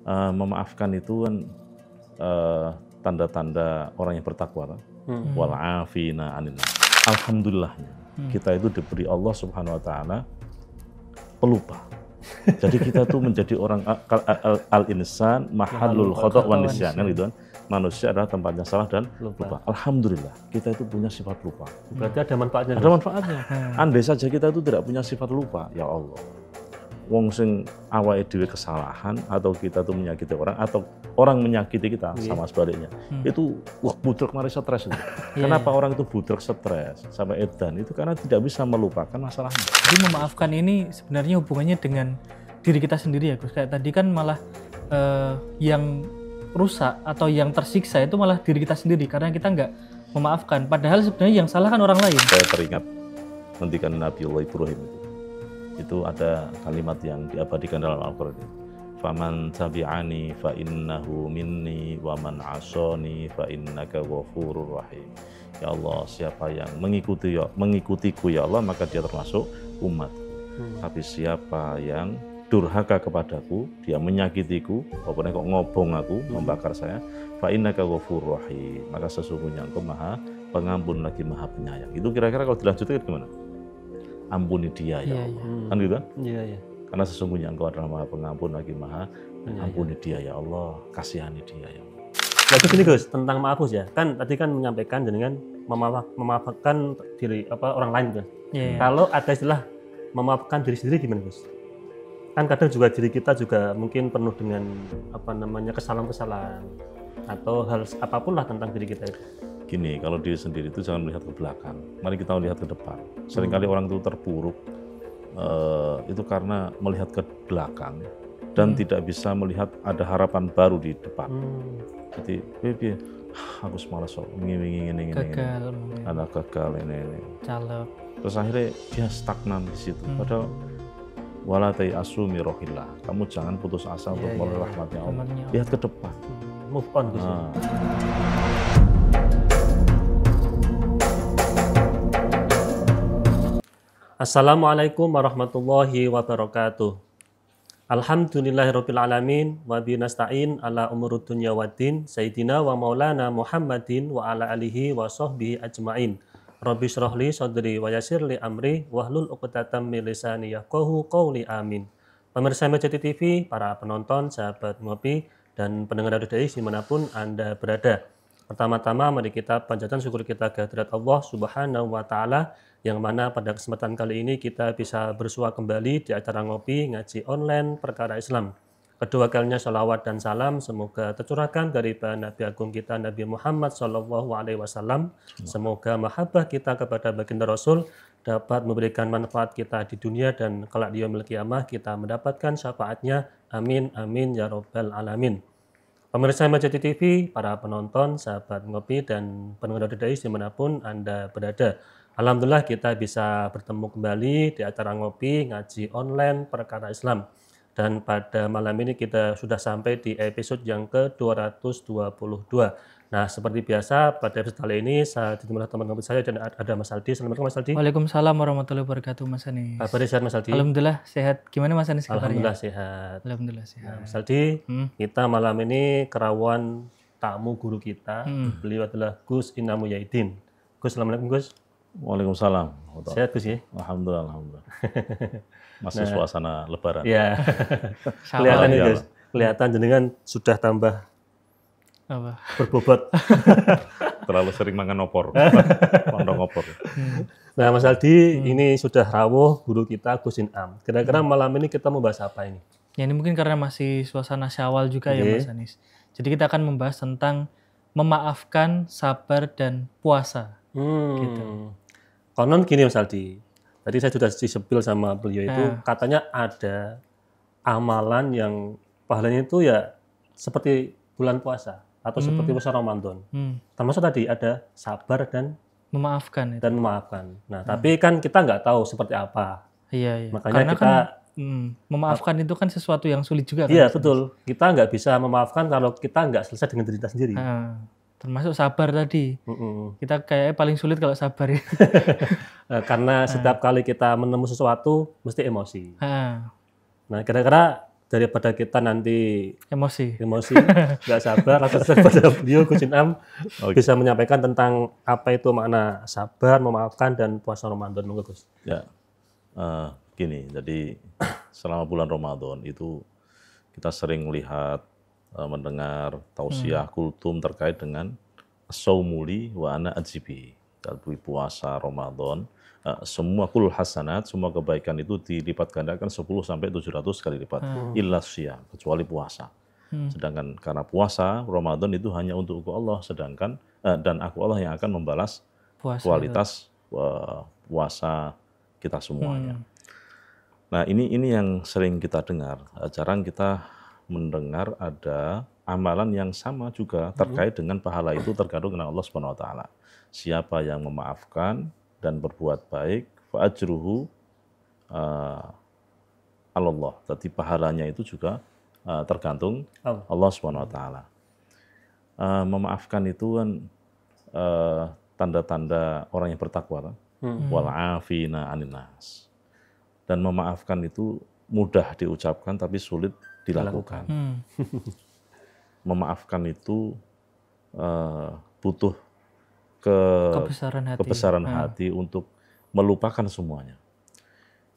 memaafkan itu kan tanda-tanda orang yang bertakwa. Wal afina anin. Alhamdulillahnya kita itu diberi Allah Subhanahu wa taala pelupa. Jadi kita tuh menjadi orang al-insan mahallul khata' wan nisyan kan gitu kan. Manusia adalah tempatnya salah dan lupa. Alhamdulillah kita itu punya sifat lupa. Berarti ada manfaatnya. Ada manfaatnya. Andai saja kita itu tidak punya sifat lupa, ya Allah. Wong sing awake dhewe kesalahan atau kita tuh menyakiti orang atau orang menyakiti kita sama sebaliknya. Itu budrek mari stres itu. Kenapa orang itu budrek stres sampai edan? Itu karena tidak bisa melupakan masalahnya. Jadi memaafkan ini sebenarnya hubungannya dengan diri kita sendiri ya Gus. Kayak tadi kan malah yang rusak atau yang tersiksa itu malah diri kita sendiri karena kita nggak memaafkan. Padahal sebenarnya yang salah kan orang lain. Saya teringat hentikan Nabiullah Ibrahim itu ada kalimat yang diabadikan dalam Al-Quran. Faman tabi'ani fa innahu minni wa man 'asani fa innaka ghafurur rahim. Ya Allah, siapa yang mengikutiku ya Allah, maka dia termasuk umat. Tapi siapa yang durhaka kepadaku, dia menyakitiku, walaupun kok ngobong aku, membakar saya, fa innaka ghafurur rahim. Maka sesungguhnya Engkau Maha Pengampun lagi Maha Penyayang. Itu kira-kira kalau dilanjutkan gimana? Ampuni dia ya Allah. Kan gitu kan? Iya. Karena sesungguhnya Engkau adalah Maha Pengampun lagi Maha Ampuni dia ya Allah, kasihani dia ya Allah. Nah, itu gini Gus, tentang maaf Gus ya. Kan tadi kan menyampaikan dengan memaafkan diri orang lain kan. Kalau ada istilah memaafkan diri sendiri gimana Gus? Kan kadang juga diri kita juga mungkin penuh dengan kesalahan-kesalahan atau hal apapun lah tentang diri kita itu. Gini, kalau diri sendiri itu jangan melihat ke belakang, mari kita melihat ke depan. Seringkali orang itu terpuruk itu karena melihat ke belakang dan tidak bisa melihat ada harapan baru di depan. Jadi, aku semalas kok, ini, anak gagal ini. Calep. Terus akhirnya dia stagnan di situ. Padahal wala tayasu min rohillah. Kamu jangan putus asa untuk melihat rahmatnya Allah. Lihat ke depan. Move on Gus. Assalamualaikum warahmatullahi wabarakatuh. Alhamdulillahirabbil alamin wa bihi nasta'in ala umurud dunya waddin sayyidina wa maulana Muhammadin wa ala alihi wa sahbihi ajmain. Rabbi shrah li sadri wa yassir li amri wahlul 'uqdatam min lisani yafqahu qawli amin. Pemirsa MCT TV, para penonton, sahabat ngopi dan pendengar Radio Dai dimanapun Anda berada. Pertama-tama mari kita panjatkan syukur kita kehadirat Allah Subhanahu wa taala yang mana pada kesempatan kali ini kita bisa bersua kembali di acara ngopi ngaji online perkara Islam. Kedua kalinya sholawat dan salam semoga tercurahkan dari Nabi Agung kita Nabi Muhammad SAW. Semoga mahabbah kita kepada baginda Rasul dapat memberikan manfaat kita di dunia dan kelak di yaumil qiyamah kita mendapatkan syafaatnya. Amin amin ya robbal alamin. Pemirsa MCT TV, para penonton, sahabat ngopi dan pendengar Radio Dai dimanapun Anda berada. Alhamdulillah kita bisa bertemu kembali di acara ngopi ngaji online perkara Islam. Dan pada malam ini kita sudah sampai di episode yang ke-222. Nah, seperti biasa pada episode kali ini saya ditemani teman ngopi saya dan ada Mas Aldi. Assalamualaikum Mas Aldi. Waalaikumsalam warahmatullahi wabarakatuh Mas Anis. Kabarnya sehat Mas Aldi? Alhamdulillah sehat. Gimana Mas Anis kabarnya? Alhamdulillah sehat. Alhamdulillah sehat. Nah, Mas Aldi, kita malam ini kerawuan tamu guru kita. Beliau adalah Gus Inamu Yaidin. Gus, Assalamualaikum Gus. Waalaikumsalam. Sehat Gus ya? Alhamdulillah. Masih suasana lebaran. Iya. Kelihatan nih Gus. Kelihatan jenengan sudah tambah berbobot. Terlalu sering makan opor. Pondok opor. Nah Mas Aldi, ini sudah rawuh guru kita Gus Inam. Kira-kira malam ini kita membahas apa ini? Ya ini mungkin karena masih suasana Syawal juga ya Mas Anis. Jadi kita akan membahas tentang memaafkan, sabar, dan puasa. Gitu. Konon gini Mas Aldi, tadi saya sudah disepil sama beliau itu, katanya ada amalan yang pahalanya itu ya seperti bulan puasa atau seperti puasa Ramadan. Termasuk tadi ada sabar dan memaafkan. Memaafkan. Nah, tapi kan kita nggak tahu seperti apa. Iya. Makanya karena kita memaafkan itu kan sesuatu yang sulit juga. Iya betul. Kita nggak bisa memaafkan kalau kita nggak selesai dengan diri kita sendiri. Termasuk sabar tadi. Kita kayaknya paling sulit kalau sabar ya. Karena setiap kali kita menemukan sesuatu mesti emosi. Nah, kira-kira daripada kita nanti Emosi. nggak sabar, langsung pada beliau Gus Inam bisa menyampaikan tentang apa itu makna sabar, memaafkan dan puasa Ramadan. Monggo Gus. Ya, gini. Jadi selama bulan Ramadan itu kita sering lihat, mendengar tausiah kultum terkait dengan saumuli wa ana ajibi. Kalau puasa Ramadan, semua kul hasanat, semua kebaikan itu dilipat gandakan 10 sampai 700 kali lipat. Illa syiyam, kecuali puasa. Sedangkan karena puasa Ramadan itu hanya untuk Allah, sedangkan dan aku Allah yang akan membalas kualitas puasa kita semuanya. Nah, ini yang sering kita dengar. Jarang kita mendengar ada amalan yang sama juga terkait dengan pahala itu tergantung dengan Allah Subhanahu wa taala. Siapa yang memaafkan dan berbuat baik, fa ajruhu Allah. Jadi pahalanya itu juga tergantung Allah Subhanahu wa taala. Memaafkan itu kan tanda-tanda orang yang bertakwa, wal afina 'anil nas. Dan memaafkan itu mudah diucapkan tapi sulit dilakukan. Memaafkan itu butuh kebesaran hati untuk melupakan semuanya.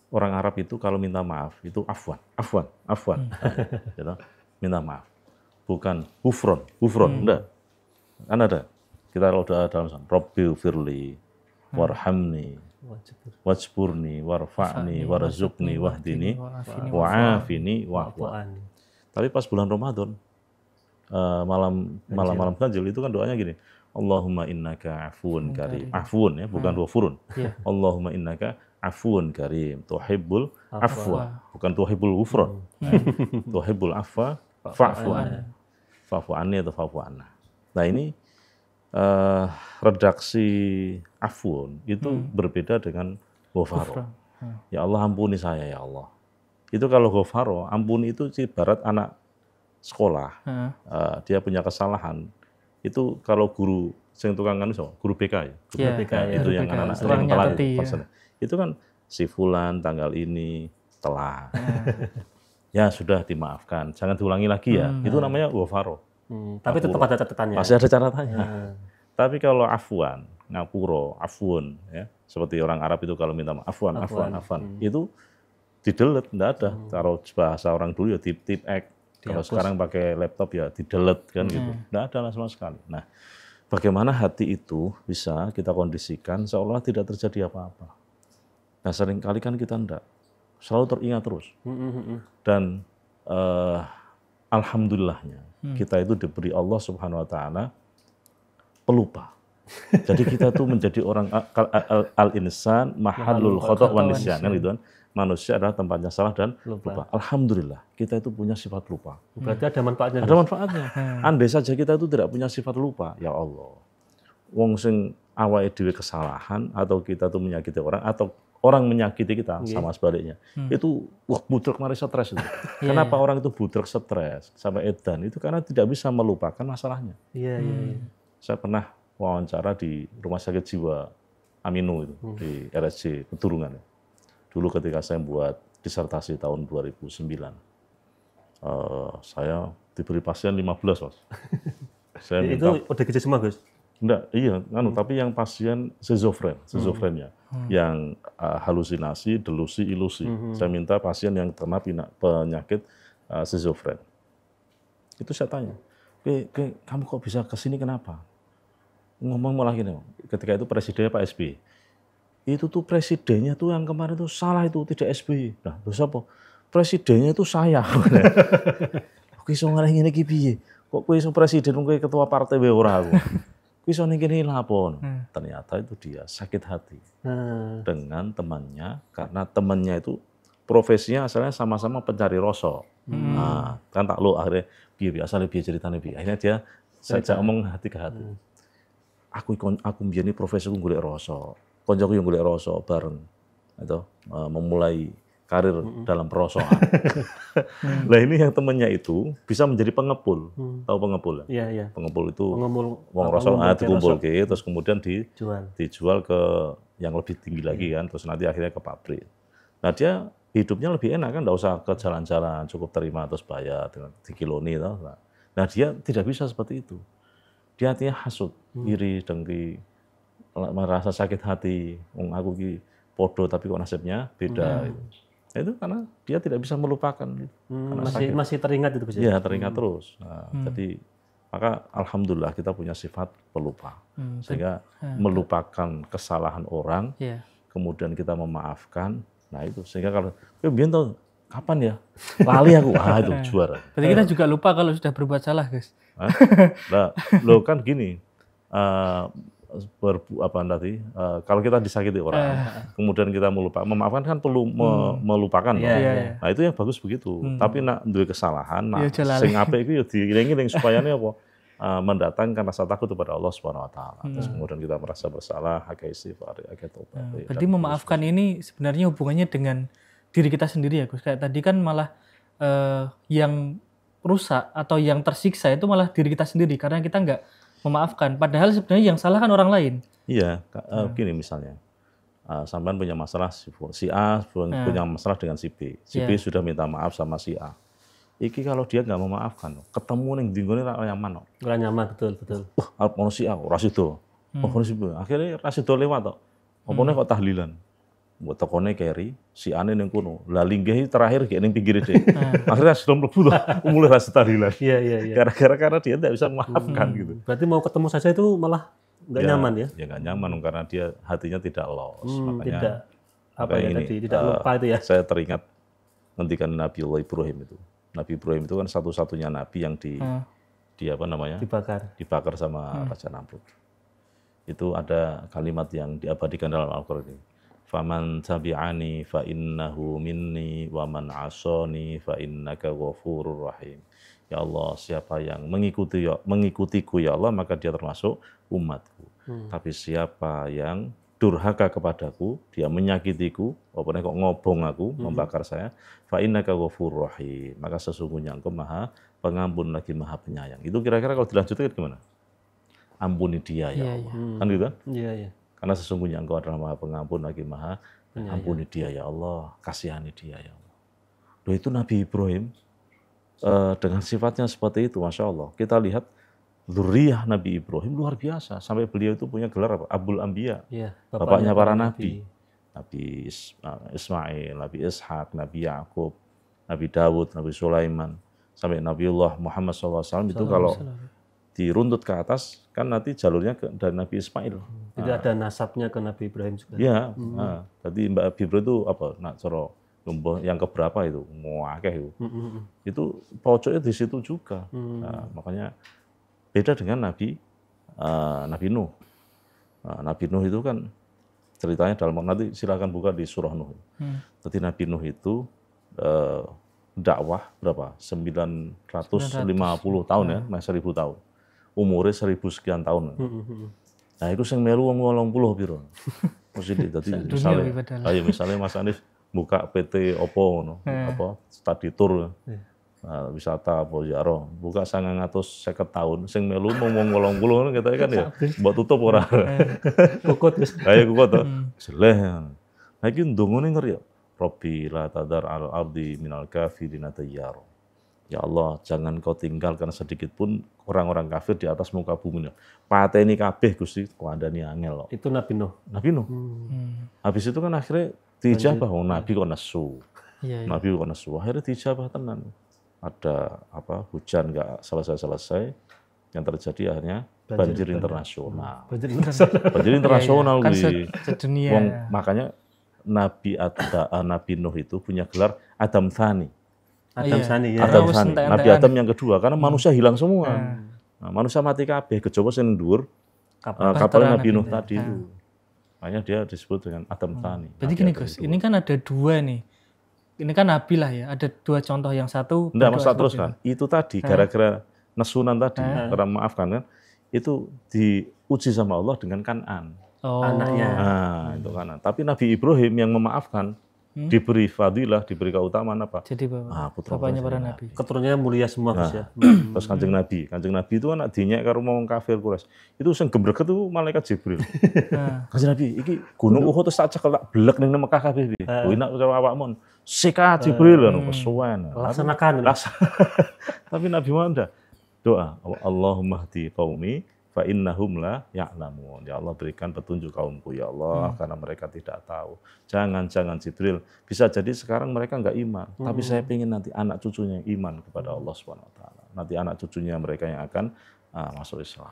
Orang Arab itu kalau minta maaf itu afwan. Gitu, minta maaf. Bukan gufron, enggak. Kan ada. Kita kalau udah dalam Rabbi firli warhamni wajburni warfa'ni warzuqni wahdini wa'afini wa'fu. Tapi pas bulan Ramadan, malam ganjil itu kan doanya gini, Allahumma innaka afuun karim. Afuun ya, bukan ghafurun. Allahumma innaka afuun karim. Tuhibbul afwa, bukan tuhibbul ghufran. Tuhibbul afwa fa'fu anni. Fa'fu anni atau fa'fu anna. Nah, ini redaksi afuun itu berbeda dengan ghafaro. Ya Allah ampuni saya ya Allah. Itu kalau ghafaro, ampuni itu ibarat anak sekolah. Dia punya kesalahan. Itu kalau guru sing tukang kan guru BK ya. Guru BK itu yang anak-anak sering telat. Itu kan si fulan tanggal ini telat. Ya sudah dimaafkan, jangan diulangi lagi ya. Itu namanya ghafaro. Tapi tetap ada catatannya. Masih ada catatannya. Tapi kalau afwan, ngapuro, afun ya. Seperti orang Arab itu kalau minta maaf afwan. Itu di-delete, enggak ada. Kalau bahasa orang dulu ya tip X. Kalau sekarang pakai laptop ya di-delete kan gitu. Enggak ada sama sekali. Nah, bagaimana hati itu bisa kita kondisikan seolah tidak terjadi apa-apa. Nah, seringkali kan kita enggak. Selalu teringat terus. Dan alhamdulillahnya kita itu diberi Allah Subhanahu wa taala pelupa. Jadi kita tuh menjadi orang al-insan mahallul khata' wan nisyan kan gitu kan. Manusia adalah tempatnya salah dan lupa. Alhamdulillah, kita itu punya sifat lupa. Berarti ada manfaatnya. Ada manfaatnya. Andai saja kita itu tidak punya sifat lupa, ya Allah. Wong sing awake dhewe kesalahan atau kita tuh menyakiti orang atau orang menyakiti kita sama sebaliknya. Itu budrek mari stres itu. Kenapa orang itu budrek stres sampai edan? Itu karena tidak bisa melupakan masalahnya. Saya pernah wawancara di Rumah Sakit Jiwa Aminu itu di RSJ Peturungan. Dulu ketika saya buat disertasi tahun 2009, saya diberi pasien 15, Mas. Saya minta, itu ODGJ semua, Gus? Enggak, iya, tapi yang pasien schizofrenia, yang halusinasi, delusi, ilusi. Saya minta pasien yang terkena penyakit schizofren. Itu saya tanya, kamu kok bisa kesini kenapa? Ngomong malah gini, ketika itu presidennya Pak SBY. Itu tuh presidennya tuh yang kemarin tuh salah itu, tidak SBY. Nah, terus apa? Presidennya itu saya. Kok iso ngarep ngene iki piye? Kok kowe iso presiden, kowe ketua partai wae ora aku. Kowe iso ning kene lapon. Ternyata itu dia sakit hati dengan temannya karena temannya itu profesinya asalnya sama-sama pencari rosok. Nah, kan tak lo akhirnya piye asalnya piye ceritane piye. Akhirnya dia sajak omong hati ke hati. Aku mbiyen profesiku golek rosok. Koncoku yang golek rosok bareng atau memulai karir dalam perosokan. Nah, ini yang temannya itu bisa menjadi pengepul. Tahu pengepul? Iya. Pengepul itu wong rosok dikumpulke terus kemudian dijual ke yang lebih tinggi lagi kan, terus nanti akhirnya ke pabrik. Nah, dia hidupnya lebih enak kan, nggak usah ke jalan-jalan, cukup terima terus bayar dengan dikiloni. Nah dia tidak bisa seperti itu. Dia artinya hasud, iri, dengki, merasa sakit hati, aku ki podo tapi kok nasibnya beda. Gitu. Nah, itu karena dia tidak bisa melupakan. Gitu. Masih teringat itu Gus? Iya, teringat terus. Nah, jadi maka alhamdulillah kita punya sifat pelupa, sehingga melupakan kesalahan orang, kemudian kita memaafkan. Nah itu sehingga kalau biar tahu kapan ya lali aku, itu juara. Berarti kita juga lupa kalau sudah berbuat salah, Gus. Nah, lo kan gini, kalau kita disakiti orang, kemudian kita memaafkan kan perlu melupakan. Nah itu yang bagus begitu. Tapi nak duwe kesalahan, sing apik iku ya diiling-iling supaya apa? Mendatangkan rasa takut kepada Allah Subhanahu wa taala. Terus kemudian kita merasa bersalah, agak istighfar, agak tobat. Berarti memaafkan ini sebenarnya hubungannya dengan diri kita sendiri ya, Gus. Kayak tadi kan malah yang rusak atau yang tersiksa itu malah diri kita sendiri karena kita nggak memaafkan. Padahal sebenarnya yang salah kan orang lain. Iya, gini misalnya, sampean punya masalah si A punya masalah dengan si B. Si B sudah minta maaf sama si A. Iki kalau dia nggak memaafkan, ketemu ning dinggone ra nyaman. Ora nyaman, betul. Ono si A, ora sido. Ono si B. Akhirnya ra sido lewat tok. Opone kok tahlilan. Mbok tekone keri, si ane ning kono. Lah linggih terakhir gek ning pinggir dhek. Akhirnya sudah mlebu to, mulai rasa tahlilan. Iya. Gara-gara karena dia tidak bisa memaafkan gitu. Berarti mau ketemu saja itu malah nggak nyaman ya? Ya nggak nyaman karena dia hatinya tidak los. Makanya tidak lupa itu ya. Saya teringat ngendikan Nabiullah Ibrahim itu. Nabi Ibrahim itu kan satu-satunya nabi yang dibakar sama Raja Namrud. Itu ada kalimat yang diabadikan dalam Al-Qur'an ini. Faman tabi'ani fa innahu minni wa man 'asani fa innaka ghafurur rahim. Ya Allah, siapa yang mengikutiku ya Allah, maka dia termasuk umatku. Tapi siapa yang durhaka kepadaku, dia menyakitiku, walaupun kok ngobong aku, membakar saya, fa innaka ghafurur rahim. Maka sesungguhnya Engkau Maha Pengampun lagi Maha Penyayang. Itu kira-kira kalau dilanjutkan gimana? Ampuni dia ya Allah. Kan gitu kan? Iya. Karena sesungguhnya Engkau adalah Maha Pengampun lagi Maha Ampuni dia ya Allah, kasihani dia ya Allah. Loh, itu Nabi Ibrahim dengan sifatnya seperti itu, Masya Allah. Kita lihat dzurriyyah Nabi Ibrahim luar biasa. Sampai beliau itu punya gelar apa? Abul Anbiya. Bapaknya para nabi. Nabi Ismail, Nabi Ishak, Nabi Yakub, Nabi Dawud, Nabi Sulaiman. Sampai Nabiullah Muhammad SAW itu kalau diruntut ke atas, kan nanti jalurnya dari Nabi Ismail. Tidak ada nasabnya ke Nabi Ibrahim juga. Iya. Tadi Mbak Ibrahim itu apa? Nak coro yang keberapa itu? Muakeh itu. Itu pojoknya di situ juga. Nah, makanya beda dengan Nabi Nuh. Nabi Nuh itu kan ceritanya dalam nanti silakan buka di surah Nuh. Jadi Nabi Nuh itu dakwah berapa? 950 tahun ya, 1000 tahun. Umurnya 1000 sekian tahun. Nah itu yang melu wong 80 piro. Mesti dadi misalnya Mas Anies buka PT Oppo ngono, apa study tour. Nah, wisata apa ziarah, buka 950 tahun sing melu wong 80 ngono kita kan ya. Mbok tutup ora. Kukut Gus. Ayo kukut to. Jeleh. Nah iki ndongone ngeri ya. Rabbi la tadar al-ardi minal kafirina tayyara. Ya Allah, jangan kau tinggalkan sedikit pun orang-orang kafir di atas muka bumi. Pateni kabeh Gusti, kuandani angel. Itu Nabi Nuh. Nabi Nuh. Habis itu kan akhirnya dijabah, Nabi kok nesu. Nabi kok nesu. Akhirnya dijabah tenan. Ada apa? Hujan enggak selesai-selesai. Yang terjadi akhirnya banjir internasional. Banjir internasional kan sedunia. Makanya Nabi Nuh itu punya gelar Adam Tsani. Adam Tsani. Nabi Adam yang kedua, karena manusia hilang semua. Nah, manusia mati kabeh, kejaba sing dhuwur kapal Nabi Nuh tadi itu. Makanya dia disebut dengan Adam Tsani. Berarti gini Gus, ini kan ada dua nih. Ini kan Nabi lah ya, ada dua contoh, yang satu. Enggak, Mas terus kan. Itu tadi gara-gara nesunan tadi, karena maafkan kan, itu diuji sama Allah dengan Kan'an. Anaknya. Nah, itu Kan'an. Tapi Nabi Ibrahim yang memaafkan, diberi fadilah, diberi keutamaan apa? Jadi putra bapaknya para Nabi. nabi. Keturunannya mulia semua Gus ya. Terus Kanjeng Nabi itu anak dinyek karo wong kafir Quraisy. Itu sing gembreket itu malaikat Jibril. Kanjeng Nabi iki gunung Uhud terus tak cekel tak blek ning Mekah kabeh piye. Enak karo awakmu. Sikat Jibril anu kesuwen. Laksanakan. Tapi Nabi Muhammad doa, Allahumma hdi qaumi fa innahum la ya'lamun. Ya Allah berikan petunjuk kaumku ya Allah karena mereka tidak tahu. Jangan Jibril. Bisa jadi sekarang mereka enggak iman, tapi saya ingin nanti anak cucunya yang iman kepada Allah Subhanahu wa taala. Nanti anak cucunya mereka yang akan masuk Islam.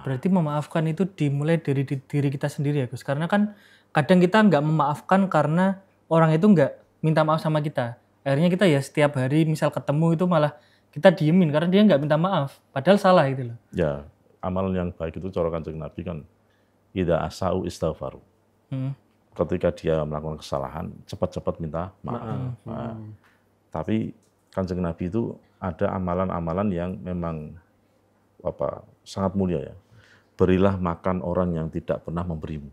Berarti memaafkan itu dimulai dari diri kita sendiri ya Gus. Karena kan kadang kita enggak memaafkan karena orang itu enggak minta maaf sama kita. Akhirnya kita ya setiap hari misal ketemu itu malah kita diemin karena dia enggak minta maaf. Padahal salah gitu loh. Ya. Amalan yang baik itu cara Kanjeng Nabi kan idza asau istaghfaru. Ketika dia melakukan kesalahan, cepat-cepat minta maaf. Tapi Kanjeng Nabi itu ada amalan-amalan yang memang sangat mulia ya. Berilah makan orang yang tidak pernah memberimu.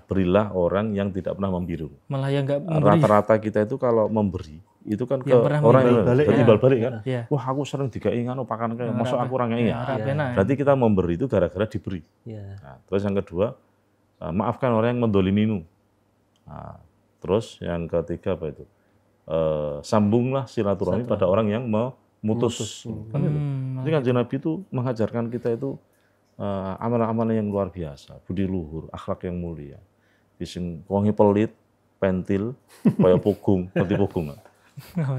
Berilah orang yang tidak pernah membiru. Malah yang enggak memberi. Rata-rata kita itu kalau memberi itu kan ke yang orang yang berimbal balik kan. Ya. Wah aku sering dikai nganu pakan kayak masuk aku orangnya ya. Berarti kita memberi itu gara-gara diberi. Terus yang kedua, maafkan orang yang mendolimimu. Terus yang ketiga apa itu? Sambunglah silaturahmi pada orang yang memutus. Kan itu. Jadi Kanjeng Nabi itu mengajarkan kita itu amalan-amalan yang luar biasa, budi luhur, akhlak yang mulia. Bising wonge pelit, pentil, kaya pogung, ngerti pogung enggak?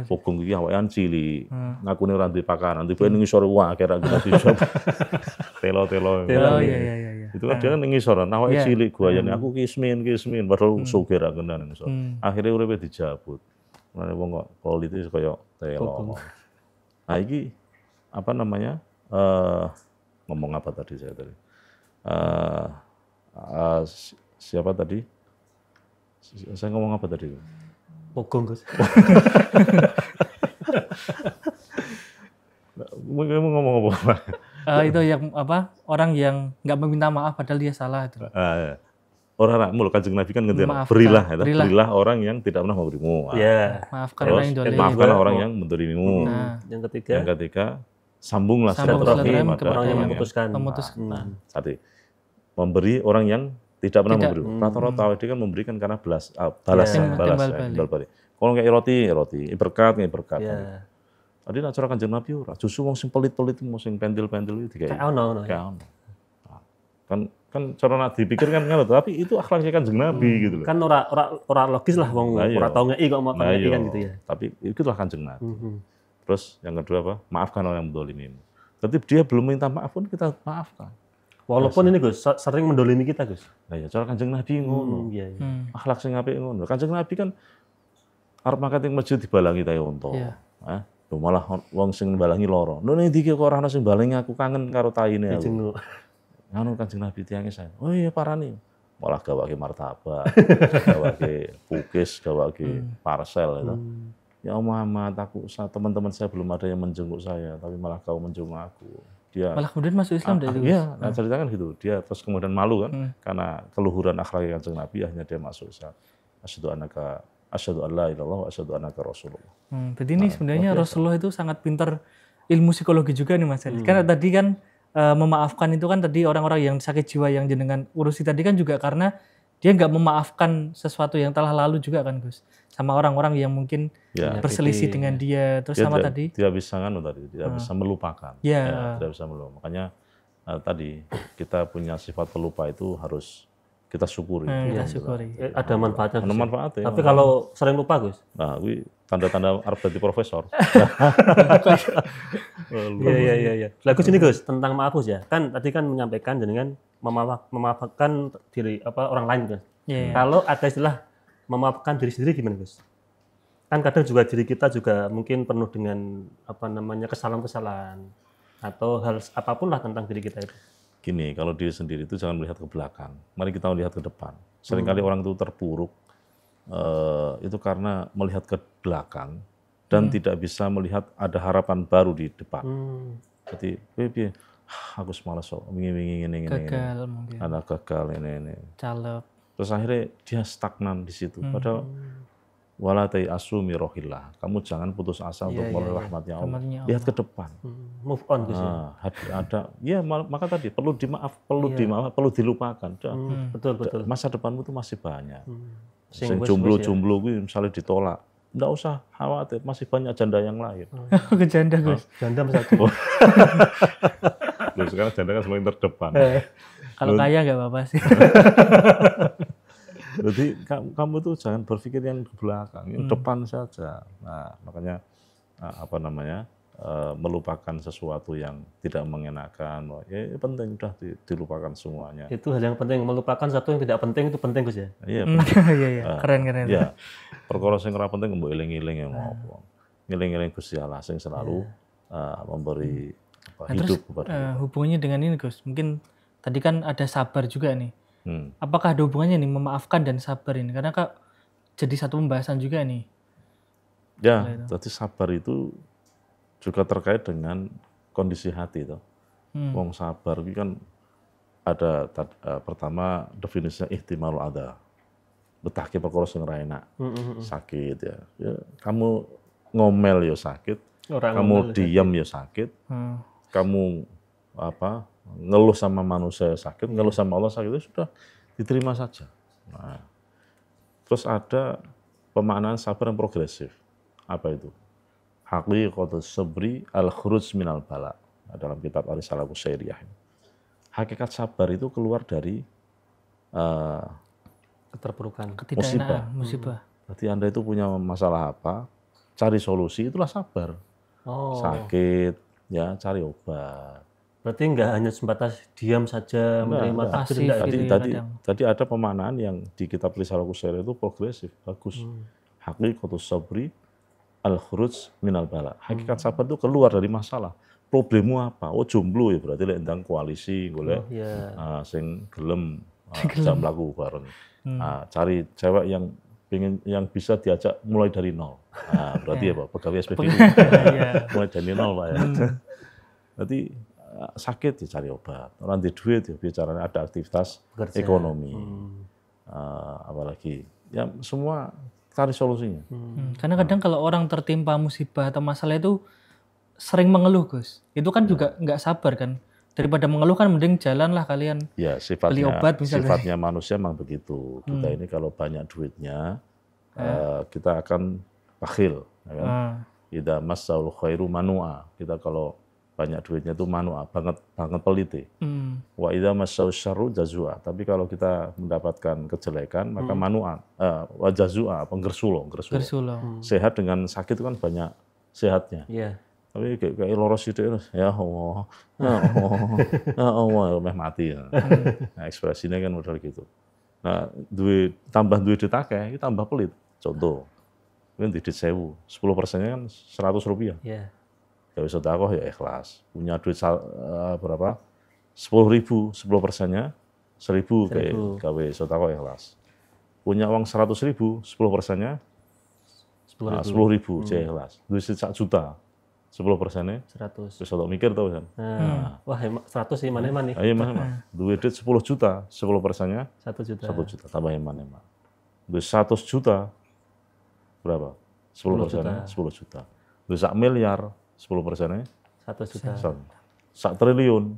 Pogung iki awekan cilik, ngakune ora duwe pakaran, tiba ning ngisor wae kira kita bisa. Telo-telo. Iya. Itu kan dia ning ngisor, awake cilik guayane aku kismin, padahal sugih ra kendan ngisor. Akhire uripe dijabut. Mane wong kok pelit itu kaya telo. Nah iki apa namanya? Ngomong apa tadi saya tadi? Siapa tadi? Saya ngomong apa tadi? Pogong Gus. Mungkin ngomong apa? Itu yang apa? Orang yang nggak meminta maaf padahal dia salah itu. Orang mulu Kanjeng Nabi kan ngerti berilah orang yang tidak pernah memberimu. Maafkan orang yang dolim. Maafkan orang yang mendolimimu. Yang ketiga sambunglah silaturahmi kepada orang yang memutuskan. Tadi memberi orang yang tidak pernah memberi. Rata-rata dia kan memberikan karena balas. Kalau kayak roti, berkat. Tadi nak cara Kanjeng Nabi ora. Justru wong sing pelit-pelit, wong sing pendil-pendil itu kayak ono. Kan cara nak dipikir kan ngono, tapi itu akhlaknya Kanjeng Nabi gitu loh. Kan ora logis lah wong ora tau ngeki kok mau ngeki kan gitu ya. Tapi itulah Kanjeng Nabi. Terus yang kedua apa? Maafkan orang yang mendolimimu. Tapi dia belum minta maaf pun kita maafkan. Walaupun ini Gus sering mendolimi kita Gus. Nah ya cara Kanjeng Nabi ngono. Akhlak sing apik ngono. Kanjeng Nabi kan arep mangkat ing masjid dibalangi ta unta. Lho malah wong sing balangi loro. Lho ning iki kok ora ana sing balangi aku kangen karo taine aku. Ngono Kanjeng Nabi tiange saya. Oh iya parani. Malah gawake martabak, gawake kukis, gawake parcel itu. Ya Muhammad, teman-teman saya belum ada yang menjenguk saya, tapi malah kau menjenguk aku. Dia malah kemudian masuk Islam dari itu. Iya, ceritakan gitu. Dia terus kemudian malu kan, karena keluhuran akhlak Kanjeng Nabi, akhirnya dia masuk Islam. Asyhadu an la ilaha illallah wa asyhadu annaka rasulullah. Berarti ini sebenarnya Rasulullah itu sangat pintar ilmu psikologi juga nih Mas. Karena tadi kan memaafkan itu kan tadi orang-orang yang sakit jiwa yang jenengan urusi tadi kan juga karena dia nggak memaafkan sesuatu yang telah lalu juga kan Gus. Sama orang-orang yang mungkin berselisih dengan dia. Terus sama tadi. Dia bisa bisa melupakan. Tidak bisa melupakan. Makanya tadi kita punya sifat pelupa itu harus kita syukuri. Kita syukuri. Ada manfaatnya. Ada manfaatnya. Tapi kalau sering lupa Gus? Nah, ini tanda-tanda arep dadi profesor. Iya. Lagu sini Gus tentang maaf Gus ya. Kan tadi kan menyampaikan dengan memaafkan diri orang lain Gus. Kalau ada istilah memaafkan diri sendiri gimana Gus? Kan kadang juga diri kita juga mungkin penuh dengan kesalahan-kesalahan atau hal apapun lah tentang diri kita itu. Gini, kalau diri sendiri itu jangan melihat ke belakang. Mari kita melihat ke depan. Seringkali orang itu terpuruk itu karena melihat ke belakang dan tidak bisa melihat ada harapan baru di depan. Jadi, aku semalas wingi-wingi ini. Gagal mungkin. Ada gagal ini. Caleg. Terus akhirnya dia stagnan di situ. Padahal wala tayasu min rohillah. Kamu jangan putus asa untuk meraih rahmatnya Allah. Rahmatnya Lihat ke depan. Move on Gus. Maka tadi perlu dilupakan. Betul. Masa depanmu itu masih banyak. Sing Sing jomblo-jomblo kuwi misalnya ditolak, enggak usah khawatir, masih banyak janda yang lain. Ke janda Gus. Janda satu. Loh, sekarang janda kan semakin terdepan. Kalau kaya nggak apa-apa sih. Jadi kamu tuh jangan berpikir yang ke belakang, yang depan saja. Nah, makanya melupakan sesuatu yang tidak mengenakan, ya penting udah dilupakan semuanya. Itu hal yang penting, melupakan satu yang tidak penting itu penting Gus ya. Iya. Iya. Keren. Iya. Perkara sing ora penting mbok eling-eling ya ngopo. Ngeling-eling Gusti Allah sing selalu memberi hidup kepada. Hubungannya dengan ini Gus, mungkin tadi kan ada sabar juga nih. Apakah ada hubungannya nih memaafkan dan sabar ini? Karena Kak jadi satu pembahasan juga nih. Ya, jadi sabar itu juga terkait dengan kondisi hati toh. Wong sabar itu kan ada pertama definisinya ihtimalul adza. Betahke perkara sing ora enak. Sakit ya. Kamu ngomel ya sakit, kamu diam ya sakit. Kamu ngeluh sama manusia sakit, ngeluh sama Allah sakit, itu sudah diterima saja. Nah, terus ada pemaknaan sabar yang progresif. Apa itu? Haqiqatus sabri al-khuruj minal bala. Dalam kitab Ar-Risalah Qusairiyah. Hakikat sabar itu keluar dari keterpurukan, musibah. Berarti Anda itu punya masalah apa, cari solusi, itulah sabar. Sakit, ya cari obat. Berarti enggak hanya sebatas diam saja menerima takdir. Tadi ada pemaknaan yang di kitab Risalah Qusairiyah itu progresif, bagus. Haqiqatus sabri al-khuruj minal bala. Hakikat sabar itu keluar dari masalah. Problemmu apa? Oh jomblo ya, berarti lek ndang koalisi golek sing gelem jam laku bareng. Cari cewek yang bisa diajak mulai dari nol. Berarti apa? Pegawai SPBU. Mulai dari nol, Pak ya. Berarti sakit ya cari obat. Orang di duit ya bicaranya ada aktivitas ekonomi. Apalagi ya semua cari solusinya. Karena kadang kalau orang tertimpa musibah atau masalah itu sering mengeluh, Gus. Itu kan juga nggak sabar kan. Daripada mengeluh kan mending jalan lah kalian. Ya, beli obat misalnya. Sifatnya manusia memang begitu. Kita ini kalau banyak duitnya, kita akan bakhil. Ya kan? Idza massaul khairu manua. Kita kalau banyak duitnya itu manua, banget pelite. Wa idza massaul syarru jazua. Tapi kalau kita mendapatkan kejelekan, maka manua, wa jazua, penggersulo. Sehat dengan sakit itu kan banyak sehatnya. Tapi kayak loros itu ya Allah, meh mati. Nah, ekspresinya kan model gitu. Nah, tambah duit akeh, tambah pelit. Contoh, kan didit 1000, 10%-nya kan 100 rupiah. Gawe sedekah ya ikhlas. Punya duit berapa? 10.000, 10%-nya 1.000 kayak gawe sedekah ikhlas. Punya uang 100.000, 10%-nya 10.000 ikhlas. Duit 1 juta. 10%-nya 100. Terus untuk mikir tau kan. Wah, 100 sih mana-mana nih. Ayo mana. Duit 10 juta, 10%-nya 1 juta. 1 juta tambah mana. Duit 100 juta berapa? 10%-nya 10 juta. Duit 1 miliar, 10%-nya 1 juta. 1 triliun.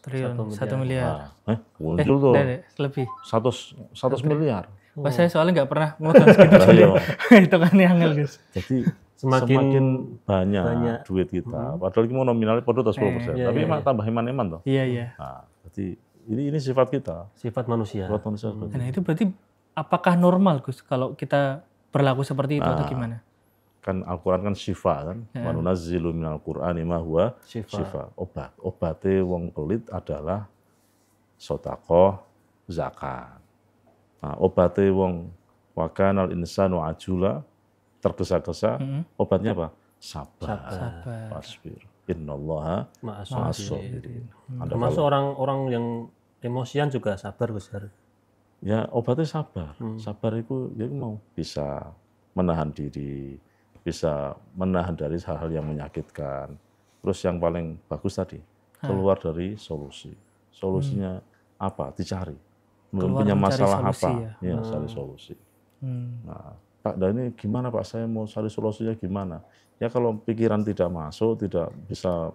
1 miliar. Muncul tuh. Lebih. 100 miliar. Pas saya soalnya nggak pernah ngeluh segitu. Itu kan yang Gus. Jadi semakin banyak duit kita, padahal kita mau nominalnya pada 10%, tapi emang tambah iman toh. Iya. Nah, jadi ini sifat kita. Sifat manusia. Nah itu berarti apakah normal Gus kalau kita berlaku seperti itu atau gimana? Kan Al-Quran kan syifa kan, wa nunazzilu minal Qur'ani ma huwa syifa. Obatnya wong pelit adalah sedekah, zakat. Nah, obatnya wong wa kanal insanu ajula, tergesa-gesa, obatnya apa? Sabar. Wasbir. Innallaha ma'as-sabirin. Termasuk orang-orang yang emosian juga sabar besar. Ya obatnya sabar. Sabar itu ya mau bisa menahan diri, bisa menahan dari hal-hal yang menyakitkan. Terus yang paling bagus tadi, keluar dari solusi. Solusinya apa? Dicari. Punya masalah apa? Ya cari solusi. Nah, Pak, dan ini gimana Pak, saya mau cari solusinya gimana? Ya kalau pikiran tidak masuk, tidak bisa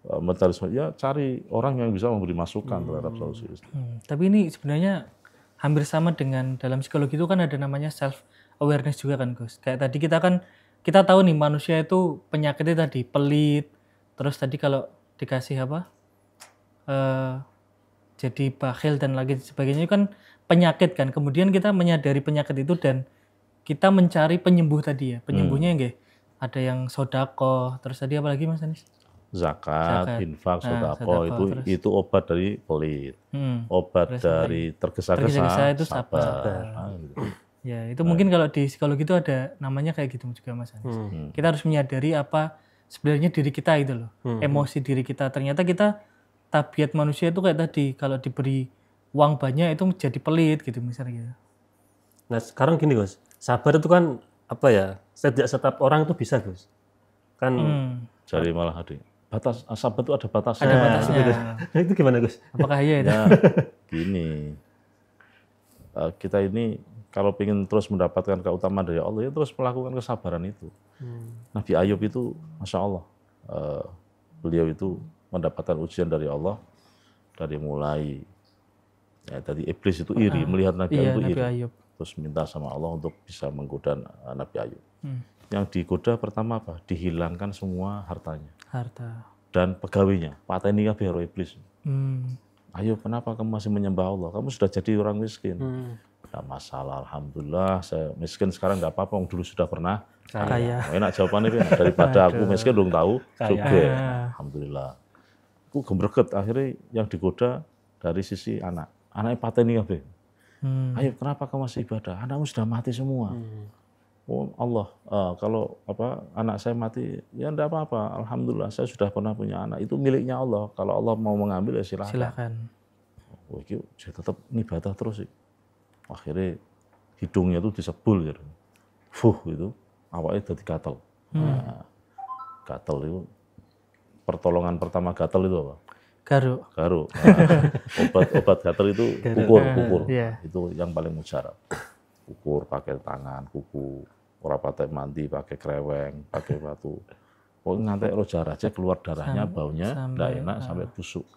mencari solusi, ya cari orang yang bisa memberi masukan terhadap solusi itu. Tapi ini sebenarnya hampir sama dengan dalam psikologi itu kan ada namanya self awareness juga kan Gus. Kayak tadi kita tahu nih manusia itu penyakitnya tadi pelit, terus tadi kalau dikasih jadi bakhil dan lagi sebagainya itu kan penyakit kan. Kemudian kita menyadari penyakit itu dan kita mencari penyembuh tadi ya. Penyembuhnya nggih ada yang sodako, terus tadi apa lagi Mas Anis? Zakat, infak, sedekah itu obat dari pelit. Obat Terus dari tergesa-gesa itu sabar. Gitu. Ya, itu mungkin kalau di psikologi itu ada namanya kayak gitu juga Mas Anis. Kita harus menyadari apa sebenarnya diri kita itu loh. Emosi diri kita. Ternyata kita tabiat manusia itu kayak tadi, kalau diberi uang banyak itu jadi pelit gitu misalnya gitu. Nah sekarang gini Gus, sabar itu kan apa ya, setiap orang itu bisa Gus. Kan Jadi malah ada batas, sabar itu ada batasnya. Ada batasnya. Nah, itu gimana Gus? Apakah iya itu? Ya, gini, kita ini kalau ingin terus mendapatkan keutamaan dari Allah, ya terus melakukan kesabaran itu. Nabi Ayub itu, Masya Allah, beliau itu mendapatkan ujian dari Allah, dari mulai, ya tadi iblis itu iri, melihat Nabi Ayub itu iri. Ayub. Terus minta sama Allah untuk bisa menggoda Nabi Ayub. Yang digoda pertama apa? Dihilangkan semua hartanya. Harta. Dan pegawainya, pateni kabeh karo iblis. Ayo, kenapa kamu masih menyembah Allah? Kamu sudah jadi orang miskin. Tidak masalah, alhamdulillah. Saya miskin sekarang nggak apa-apa. Dulu sudah pernah kaya. Enak jawabannya, daripada aku miskin belum tahu juga. Alhamdulillah. Aku gembreget, akhirnya yang digoda dari sisi anak. Anaknya pateni kabeh. Ayo, kenapa kamu masih ibadah? Anakmu sudah mati semua. Oh Allah, kalau anak saya mati, ya enggak apa-apa. Alhamdulillah, saya sudah pernah punya anak. Itu miliknya Allah. Kalau Allah mau mengambil, ya silakan. Oh, itu saya tetap ibadah terus sih. Akhirnya hidungnya itu disebul gitu. Gitu. Awalnya jadi gatel. Nah, gatel itu pertolongan pertama gatel itu apa? Garu. Nah, obat gatel itu kukur. Yeah. Itu yang paling mujarab. Ukur pakai tangan, kuku, ora pakai mandi, pakai kreweng, pakai batu. Pokoknya ngantek roh aja keluar darahnya, baunya tidak enak sampai busuk.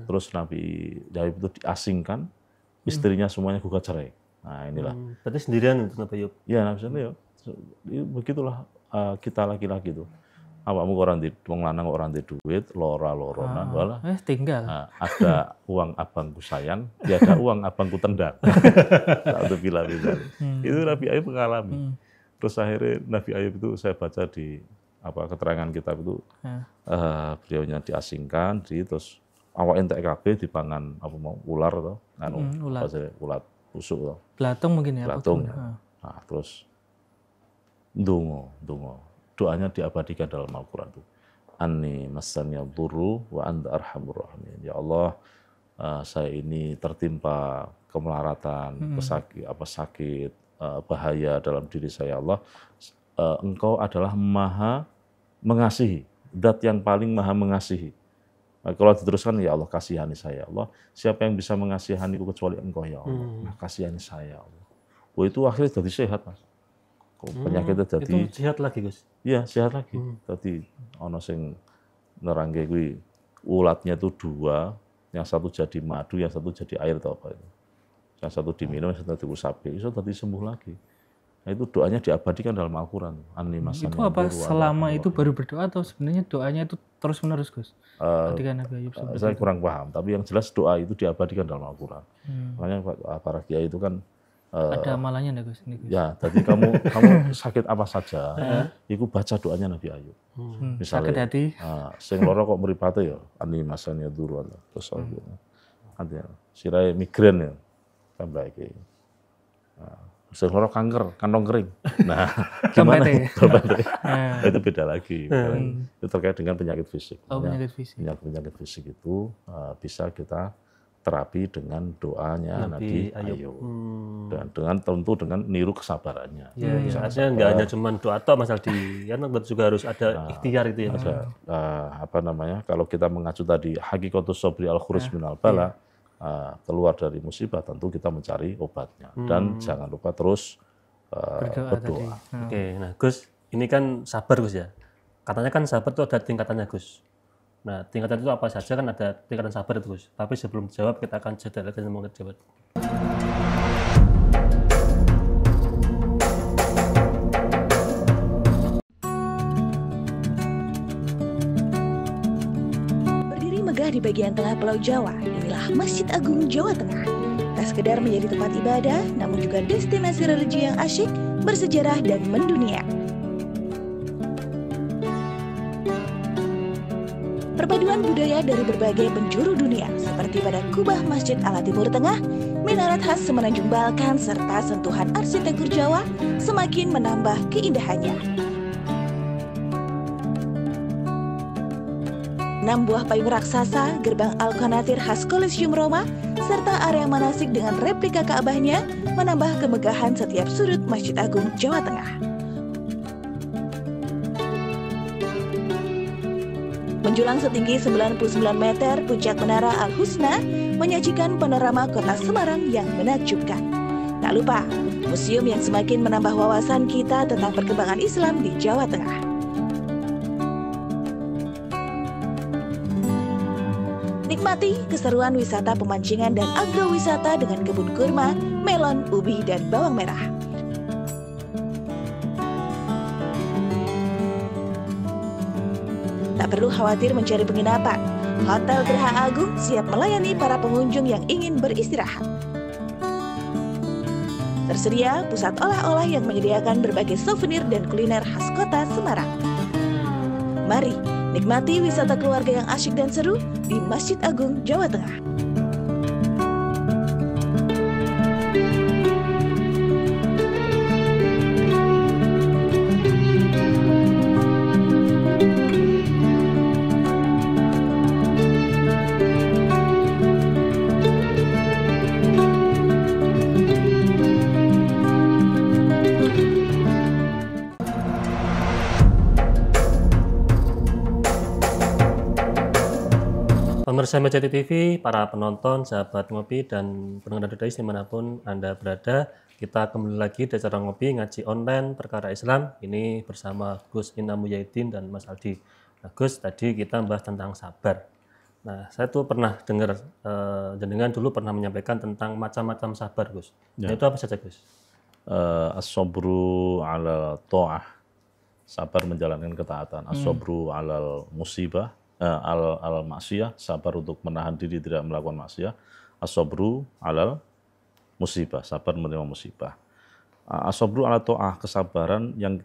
Terus Nabi Ayub itu diasingkan, istrinya semuanya gugat cerai. Nah inilah. Berarti sendirian untuk Nabi Ayub? Iya, Nabi Ayub. Begitulah kita laki-laki itu. Awakmu orang di wong lanang orang di duit, loronan walah. Tinggal. Nah, ada uang abangku sayang, tiada uang abangku tendang. Satu bila. Itu Nabi Ayub mengalami. Terus akhirnya Nabi Ayub itu saya baca di keterangan kitab itu, beliaunya diasingkan, terus awak entek kabeh dipangan ular atau ulat busuk atau belatung mungkin ya. Belatung. Nah, terus ndonga. Doanya diabadikan dalam Al-Quran itu. Anni massaniya dhurru wa anta arhamur rahimin. Ya Allah, saya ini tertimpa kemelaratan, sakit, bahaya dalam diri saya. Allah, Engkau adalah maha mengasihi, zat yang paling maha mengasihi. Nah, kalau diteruskan, ya Allah kasihani saya. Allah, siapa yang bisa mengasihaniku kecuali Engkau ya Allah. Nah, kasihani saya Allah. Oh, itu akhirnya jadi sehat Mas. Penyakitnya jadi itu sehat lagi Gus? Iya sehat lagi. Tadi ono sing nerangke kuwi ulatnya itu 2, yang satu jadi madu, yang satu jadi air atau apa itu. Yang satu diminum, yang satu diusapi, itu tadi sembuh lagi. Nah itu doanya diabadikan dalam Al-Quran. Itu apa selama itu baru berdoa atau sebenarnya doanya itu terus menerus Gus? Ketika Nabi Ayub saya kurang paham, tapi yang jelas doa itu diabadikan dalam Al-Quran. Makanya para kiai itu kan ada amalannya enggak Gus? Ya, jadi kamu sakit apa saja, itu baca doanya Nabi Ayub. Misalnya, sakit hati. Sing loro kok mripate ya, ani masanya duru terus ada sirai migrain ya, kan baik. Sing loro kanker, kantong kering. Nah, gimana? Itu beda lagi. Itu terkait dengan penyakit fisik. Penyakit fisik. Penyakit fisik itu bisa kita terapi dengan doanya Nabi Ayub. Dan tentu dengan niru kesabarannya. Artinya nggak hanya cuma doa atau masalah juga harus ada ikhtiar itu ya. Ada kalau kita mengacu tadi hakikatus sabri al-khuruj minal bala, keluar dari musibah tentu kita mencari obatnya. Dan jangan lupa terus Berdoa tadi. berdoa. Oke, nah Gus, ini kan sabar Gus ya. Katanya kan sabar itu ada tingkatannya Gus. Nah, tingkatan itu apa saja kan ada tingkatan sabar itu Gus. Tapi sebelum jawab kita akan jeda lagi mau jawab. Berdiri megah di bagian tengah Pulau Jawa, inilah Masjid Agung Jawa Tengah. Tak sekedar menjadi tempat ibadah, namun juga destinasi religi yang asyik, bersejarah dan mendunia. Perpaduan budaya dari berbagai penjuru dunia, seperti pada kubah Masjid ala Timur Tengah, minaret khas Semenanjung Balkan, serta sentuhan arsitektur Jawa, semakin menambah keindahannya. 6 buah payung raksasa, gerbang Al-Qanatir khas Kolosium Roma, serta area manasik dengan replika Ka'bahnya menambah kemegahan setiap sudut Masjid Agung Jawa Tengah. Menjulang setinggi 99 meter, puncak Menara Al-Husna menyajikan panorama kota Semarang yang menakjubkan. Tak lupa, museum yang semakin menambah wawasan kita tentang perkembangan Islam di Jawa Tengah. Nikmati keseruan wisata pemancingan dan agrowisata dengan kebun kurma, melon, ubi, dan bawang merah. Tak perlu khawatir mencari penginapan. Hotel Geraha Agung siap melayani para pengunjung yang ingin beristirahat. Tersedia pusat olah-olah yang menyediakan berbagai souvenir dan kuliner khas kota Semarang. Mari nikmati wisata keluarga yang asyik dan seru di Masjid Agung Jawa Tengah. Pemirsa Mejati TV, para penonton, sahabat ngopi, dan pendengar dodais dimanapun Anda berada, kita kembali lagi di acara ngopi ngaji online perkara Islam. Ini bersama Gus Inam Muhyiddin dan Mas Aldi. Nah Gus, tadi kita bahas tentang sabar. Nah saya tuh pernah dengar, jenengan dulu pernah menyampaikan tentang macam-macam sabar Gus. Ya. Nah, itu apa saja Gus? As-sabru 'ala ta'ah, sabar menjalankan ketaatan. As-sabru 'alal musibah, al maksiyah, sabar untuk menahan diri tidak melakukan maksiyah. As-sabru 'alal musibah, sabar menerima musibah. As-sabru 'ala ta'ah, kesabaran yang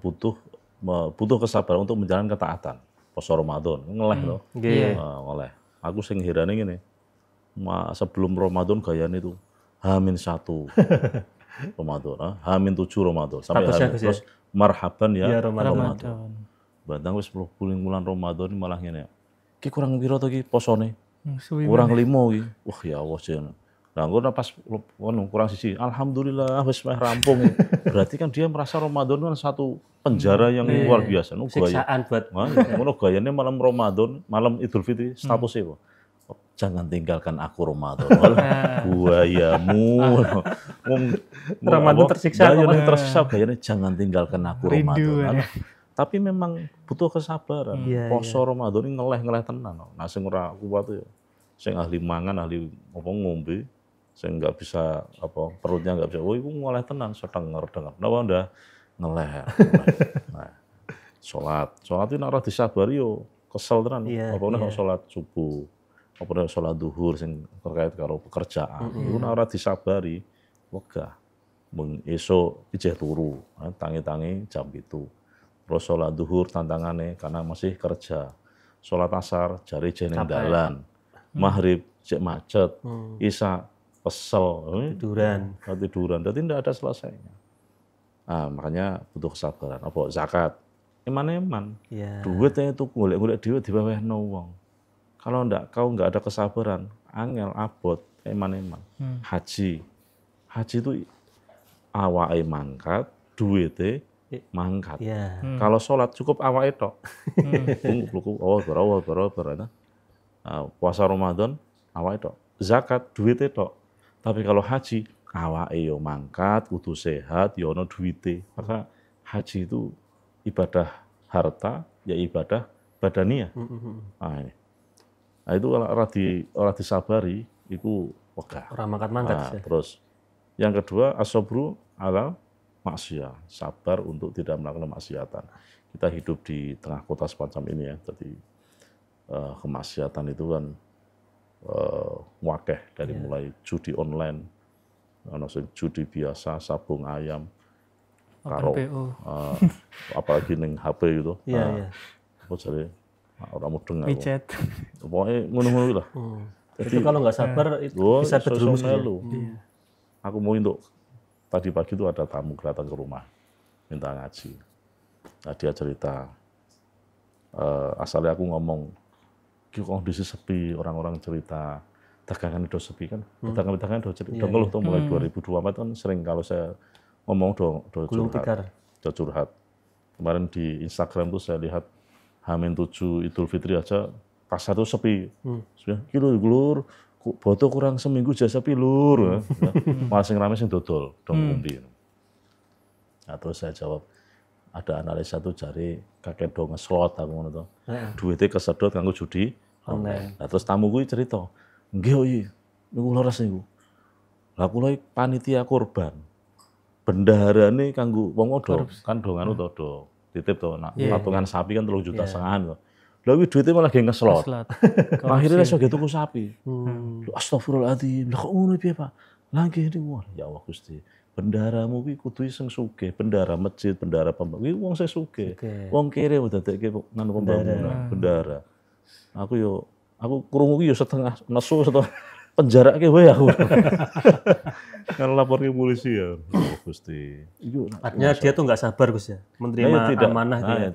butuh kesabaran untuk menjalankan ketaatan. Poso Ramadan ngeleh loh. Ngeleh. Aku sing herane ngene. Sebelum Ramadan gayane itu H-1 Ramadan, H-7 Ramadan sampai H- terus marhaban ya, Ramadan. Bantang wis 10 bulan Ramadan ini malah ngene. Ki kurang piro to ki posone? Kurang 5 ki. Wah ya Allah jen. Nah, ngono pas kurang sisi. Alhamdulillah wis meh rampung. Berarti kan dia merasa Ramadan kan satu penjara yang luar biasa. Siksaan buat ngono gayane malam Ramadan, malam Idul Fitri statusnya kok. Jangan tinggalkan aku Ramadan. Buayamu. Ramadan tersiksa. Gayane jangan tinggalkan aku Ramadan. Tapi memang butuh kesabaran. Poso Ramadan ini ngeleh tenan. Nah sing ora kuat ya, sing ahli mangan, ahli apa ngombe, sing enggak bisa apa perutnya enggak bisa. Oh iku ngeleh tenan sedenger. Napa ndak ngeleh. Nah, salat itu nek ora disabari yo kesel tenan. Apa nek salat subuh, apa nek salat zuhur sing terkait karo pekerjaan. Iku nek ora disabari wegah. Mung esuk ijeh turu, tangi-tangi jam 7. Terus sholat duhur tantangannya karena masih kerja. Sholat asar jari jeneng dalan. Maghrib cek macet. Isya kesel. Tiduran. Jadi tidak ada selesainya. Nah, makanya butuh kesabaran. Apa zakat? Eman-eman. Duitnya itu golek-golek duit dibawahno wong. Kalau kau enggak ada kesabaran, angel abot eman-eman. Haji itu awake mangkat, duitnya mangkat. Kalau sholat cukup awake tok. Puasa Ramadan awake tok. Zakat duitnya tok. Tapi kalau haji awake yo mangkat, kudu sehat, yo ono duwite. Maka haji itu ibadah harta, ya ibadah badaniah. Nah, ini. Nah, itu kalau ora disabari iku wegah. Ora mangkat-mangkat. Nah, terus yang kedua as-sabru ala maksiyah, sabar untuk tidak melakukan kemaksiatan. Kita hidup di tengah kota semacam ini ya, jadi kemaksiatan itu kan wakeh dari mulai judi online, judi biasa, sabung ayam, karo apalagi neng HP gitu. Iya. Apa jadi orang mudeng aku. WeChat. Pokoknya ngono-ngono lah. Itu kalau nggak sabar itu bisa terjerumus ya. Aku mau untuk tadi pagi itu ada tamu datang ke rumah minta ngaji. Nah, dia cerita asalnya aku ngomong kondisi sepi, orang-orang cerita dagangan itu sepi kan, dagangan udah ngeluh tuh mulai 2024 kan sering kalau saya ngomong do curhat. Kemarin di Instagram tuh saya lihat H-7 Idul Fitri aja pasar tuh sepi. Kilo glur, boto kurang seminggu jasa sepi lur. Malah sing rame sing dodol, dong umbi. Nah, terus saya jawab, ada analisa tuh cari kakek dong ngeslot aku ngono to. Duitnya kesedot kanggo judi online. Nah, terus tamu gue cerita, nggih iki niku leres niku. Lah kula panitia kurban. Bendaharane kanggo wong odo kan dongan to titip to nak patungan sapi kan 3,5 juta to. Lah kuwi duitnya malah ge ngeslot. Akhirnya iso ge tuku sapi. Astagfirullahaladzim. Lah kok ngono piye, Pak? Lah nggih niku. Ya Allah Gusti. Bendaharamu kuwi kudu sing sugih, bendahara masjid, bendahara pembangunan. Kuwi wong sing sugih. Wong kere dadekke nganu pembangunan, bendahara. Aku krungu ki yo setengah nesu setengah penjarake wae aku. Kan lapor ke polisi ya. Oh, Gusti. Artinya dia tuh nggak sabar Gus ya, menerima amanah itu ya.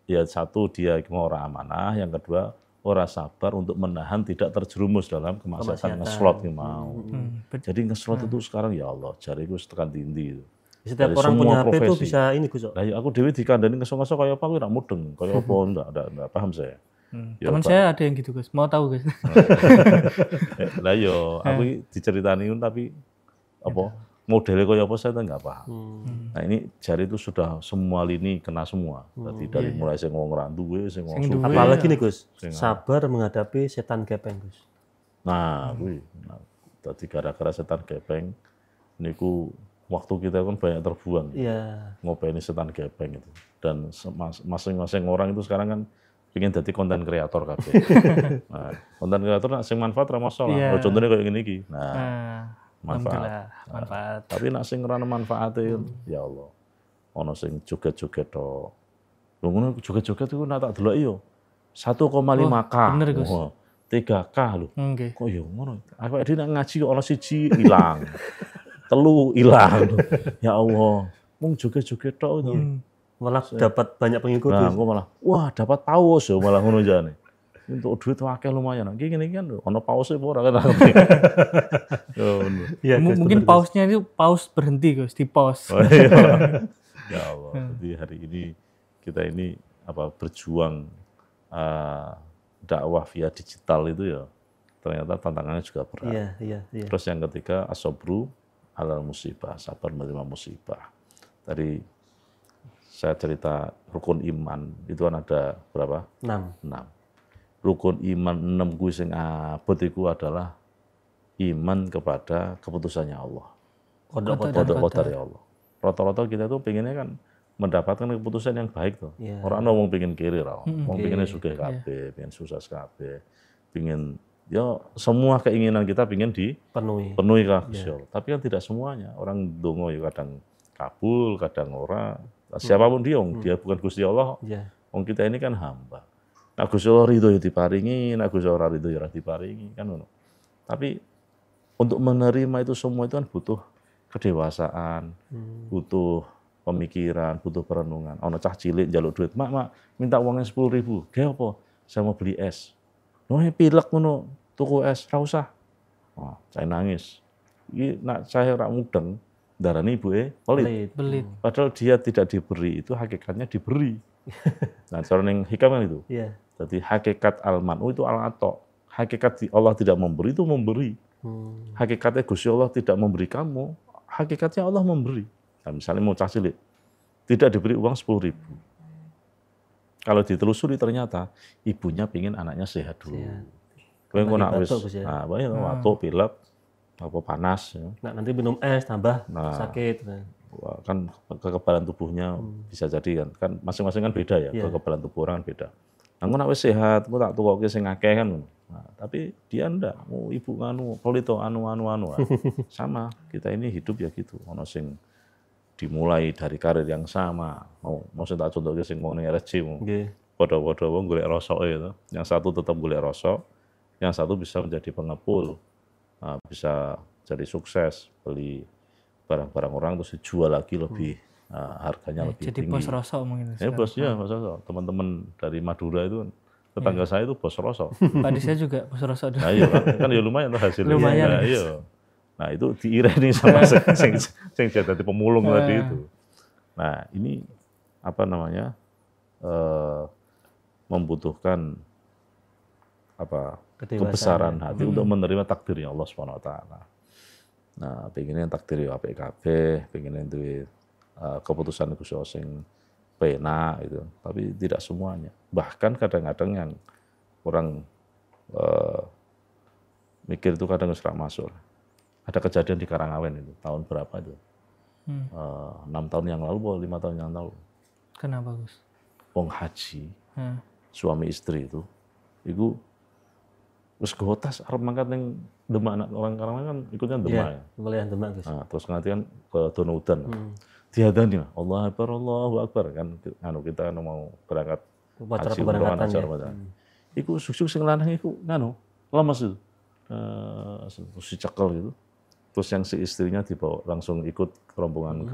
Ya satu dia ora amanah, yang kedua ora sabar untuk menahan tidak terjerumus dalam kemaksiatan ngeslot yang mau. Jadi ngeslot itu sekarang ya Allah, jariku tekan tindi itu. Setiap orang punya HP itu bisa ini Gus. Lah aku dhewe dikandani ngeso-ngeso kaya apa kuwi ra mudeng, kaya apa enggak paham saya. Teman saya ada yang gitu Gus, mau tahu Gus. Lah yo aku diceritani tapi apa modelnya kaya apa saya nggak paham. Nah ini jari itu sudah semua lini kena semua. Jadi dari mulai sing wong ra duwe, sing wong suwe. Apalagi nih Gus, sabar menghadapi setan gepeng Gus. Nah, kuwi. Dadi gara-gara setan gepeng niku waktu kita kan banyak terbuang. Iya. Ngopeni setan gepeng itu. Dan masing-masing orang itu sekarang kan pengen jadi konten kreator kabeh. Nah, konten kreator nak sing manfaat ra masalah. Contohnya kayak ngene iki. Nah, manfaat. Tapi nak sing ora manfaate ya Allah. Ono sing joget-joget to. Lho ngono joget-joget iku nak tak delok yo 1,5K. Bener Gus. 3K lho. Nggih. Kok yo ngono. Aku iki nak ngaji kok ono siji ilang. 3 ilang. Ya Allah. Mung joget-joget tok itu. Malah dapat banyak pengikut. Nah, aku malah wah dapat paus yo malah ngono jane. Untuk duit akeh lumayan. Iki ngene kan ono pause apa ora kan. Ya, mungkin pausnya itu paus berhenti Gus, di pause. Oh, iya. Ya Allah. Jadi hari ini kita ini berjuang dakwah via digital itu ya ternyata tantangannya juga berat. Iya. Terus yang ketiga as-sabru alal musibah, sabar menerima musibah. Tadi saya cerita rukun iman itu kan ada berapa? 6. Rukun iman 6 kuwi sing abot iku adalah iman kepada keputusannya Allah. Qadar ya Allah. Rata-rata kita tuh pengennya kan mendapatkan keputusan yang baik tuh. Orang ngomong pengen kiri ra. Wong pengennya sugih kabeh, pengen sukses kabeh. Pengen ya semua keinginan kita pengen dipenuhi kah Gusti Allah. Tapi kan tidak semuanya. Orang dongo ya kadang kabul, kadang ora. Siapapun dia bukan Gusti Allah. Wong kita ini kan hamba. Nah Gusti Allah ridho ya diparingi, nah Gusti Allah ridho ya diparingi kan ngono. Tapi untuk menerima itu semua itu kan butuh kedewasaan, butuh pemikiran, butuh perenungan. Ono cah cilik njaluk duit, "Mak, minta uangnya 10.000." "Ge apa?" "Saya mau beli es." "Loh, pilek ngono, tuku es, ra usah." Wah, saya nangis. Iki nak saya ora mudeng, darani ibuke pelit. Padahal dia tidak diberi, itu hakikatnya diberi. Nah, cara ning hikam kan itu. Jadi hakikat al-man'u itu al-ato. Hakikat Allah tidak memberi itu memberi. Hakikatnya Gusti Allah tidak memberi kamu, hakikatnya Allah memberi. Nah, misalnya mau cah cilik, tidak diberi uang 10.000. Kalau ditelusuri ternyata ibunya pingin anaknya sehat dulu. Kowe engko nak wis batuk, pilek, apa panas ya. Nah, nanti minum es tambah sakit. Kan kekebalan tubuhnya bisa jadi kan masing-masing kan beda ya, kekebalan tubuh orang kan beda. Engko nak wis sehat, engko tak tukoke sing akeh kan. Nah, tapi dia ndak, mau ibu nganu, polito anu. Sama, kita ini hidup ya gitu. Ono sing dimulai dari karir yang sama. Mau sing tak contohke sing mau ning RSC mau. Padha-padha wong golek rosoke itu. Yang satu tetap golek rosok, yang satu bisa menjadi pengepul. Nah, bisa jadi sukses, beli barang-barang orang terus dijual lagi lebih harganya lebih jadi tinggi. Bos rosok mungkin. Bos rosok. Teman-teman dari Madura itu tetangga saya itu bos rosok. Pak saya juga bos rosok. Nah, iya kan ya lumayan tuh hasilnya. Lumayan. Nah, iya. Nah, itu diireni sama sing jadi pemulung tadi itu. Nah, ini apa namanya? Membutuhkan apa? Kebesaran hati untuk menerima takdirnya Allah Subhanahu wa taala. Nah, pengennya takdir ya apik kabeh, pengennya duwe keputusan Gusti Allah sing penak itu, tapi tidak semuanya. Bahkan kadang-kadang yang orang mikir itu kadang ora masuk. Ada kejadian di Karangawen itu, tahun berapa itu? 6 tahun yang lalu atau 5 tahun yang lalu. Kenapa, Gus? Wong haji, suami istri itu wis gotas arep mangkat ning Demak, anak orang Karangawen kan ikutnya Demak ya. Wilayah Demak, Gus. Nah, terus nanti kan ke Donaudan. Diadani lah, Allahu Akbar kan kita mau berangkat upacara haji keberangkatan ya. Iku susu sing lanang iku lemes itu. Si cekel gitu. Terus yang si istrinya dibawa langsung ikut rombongan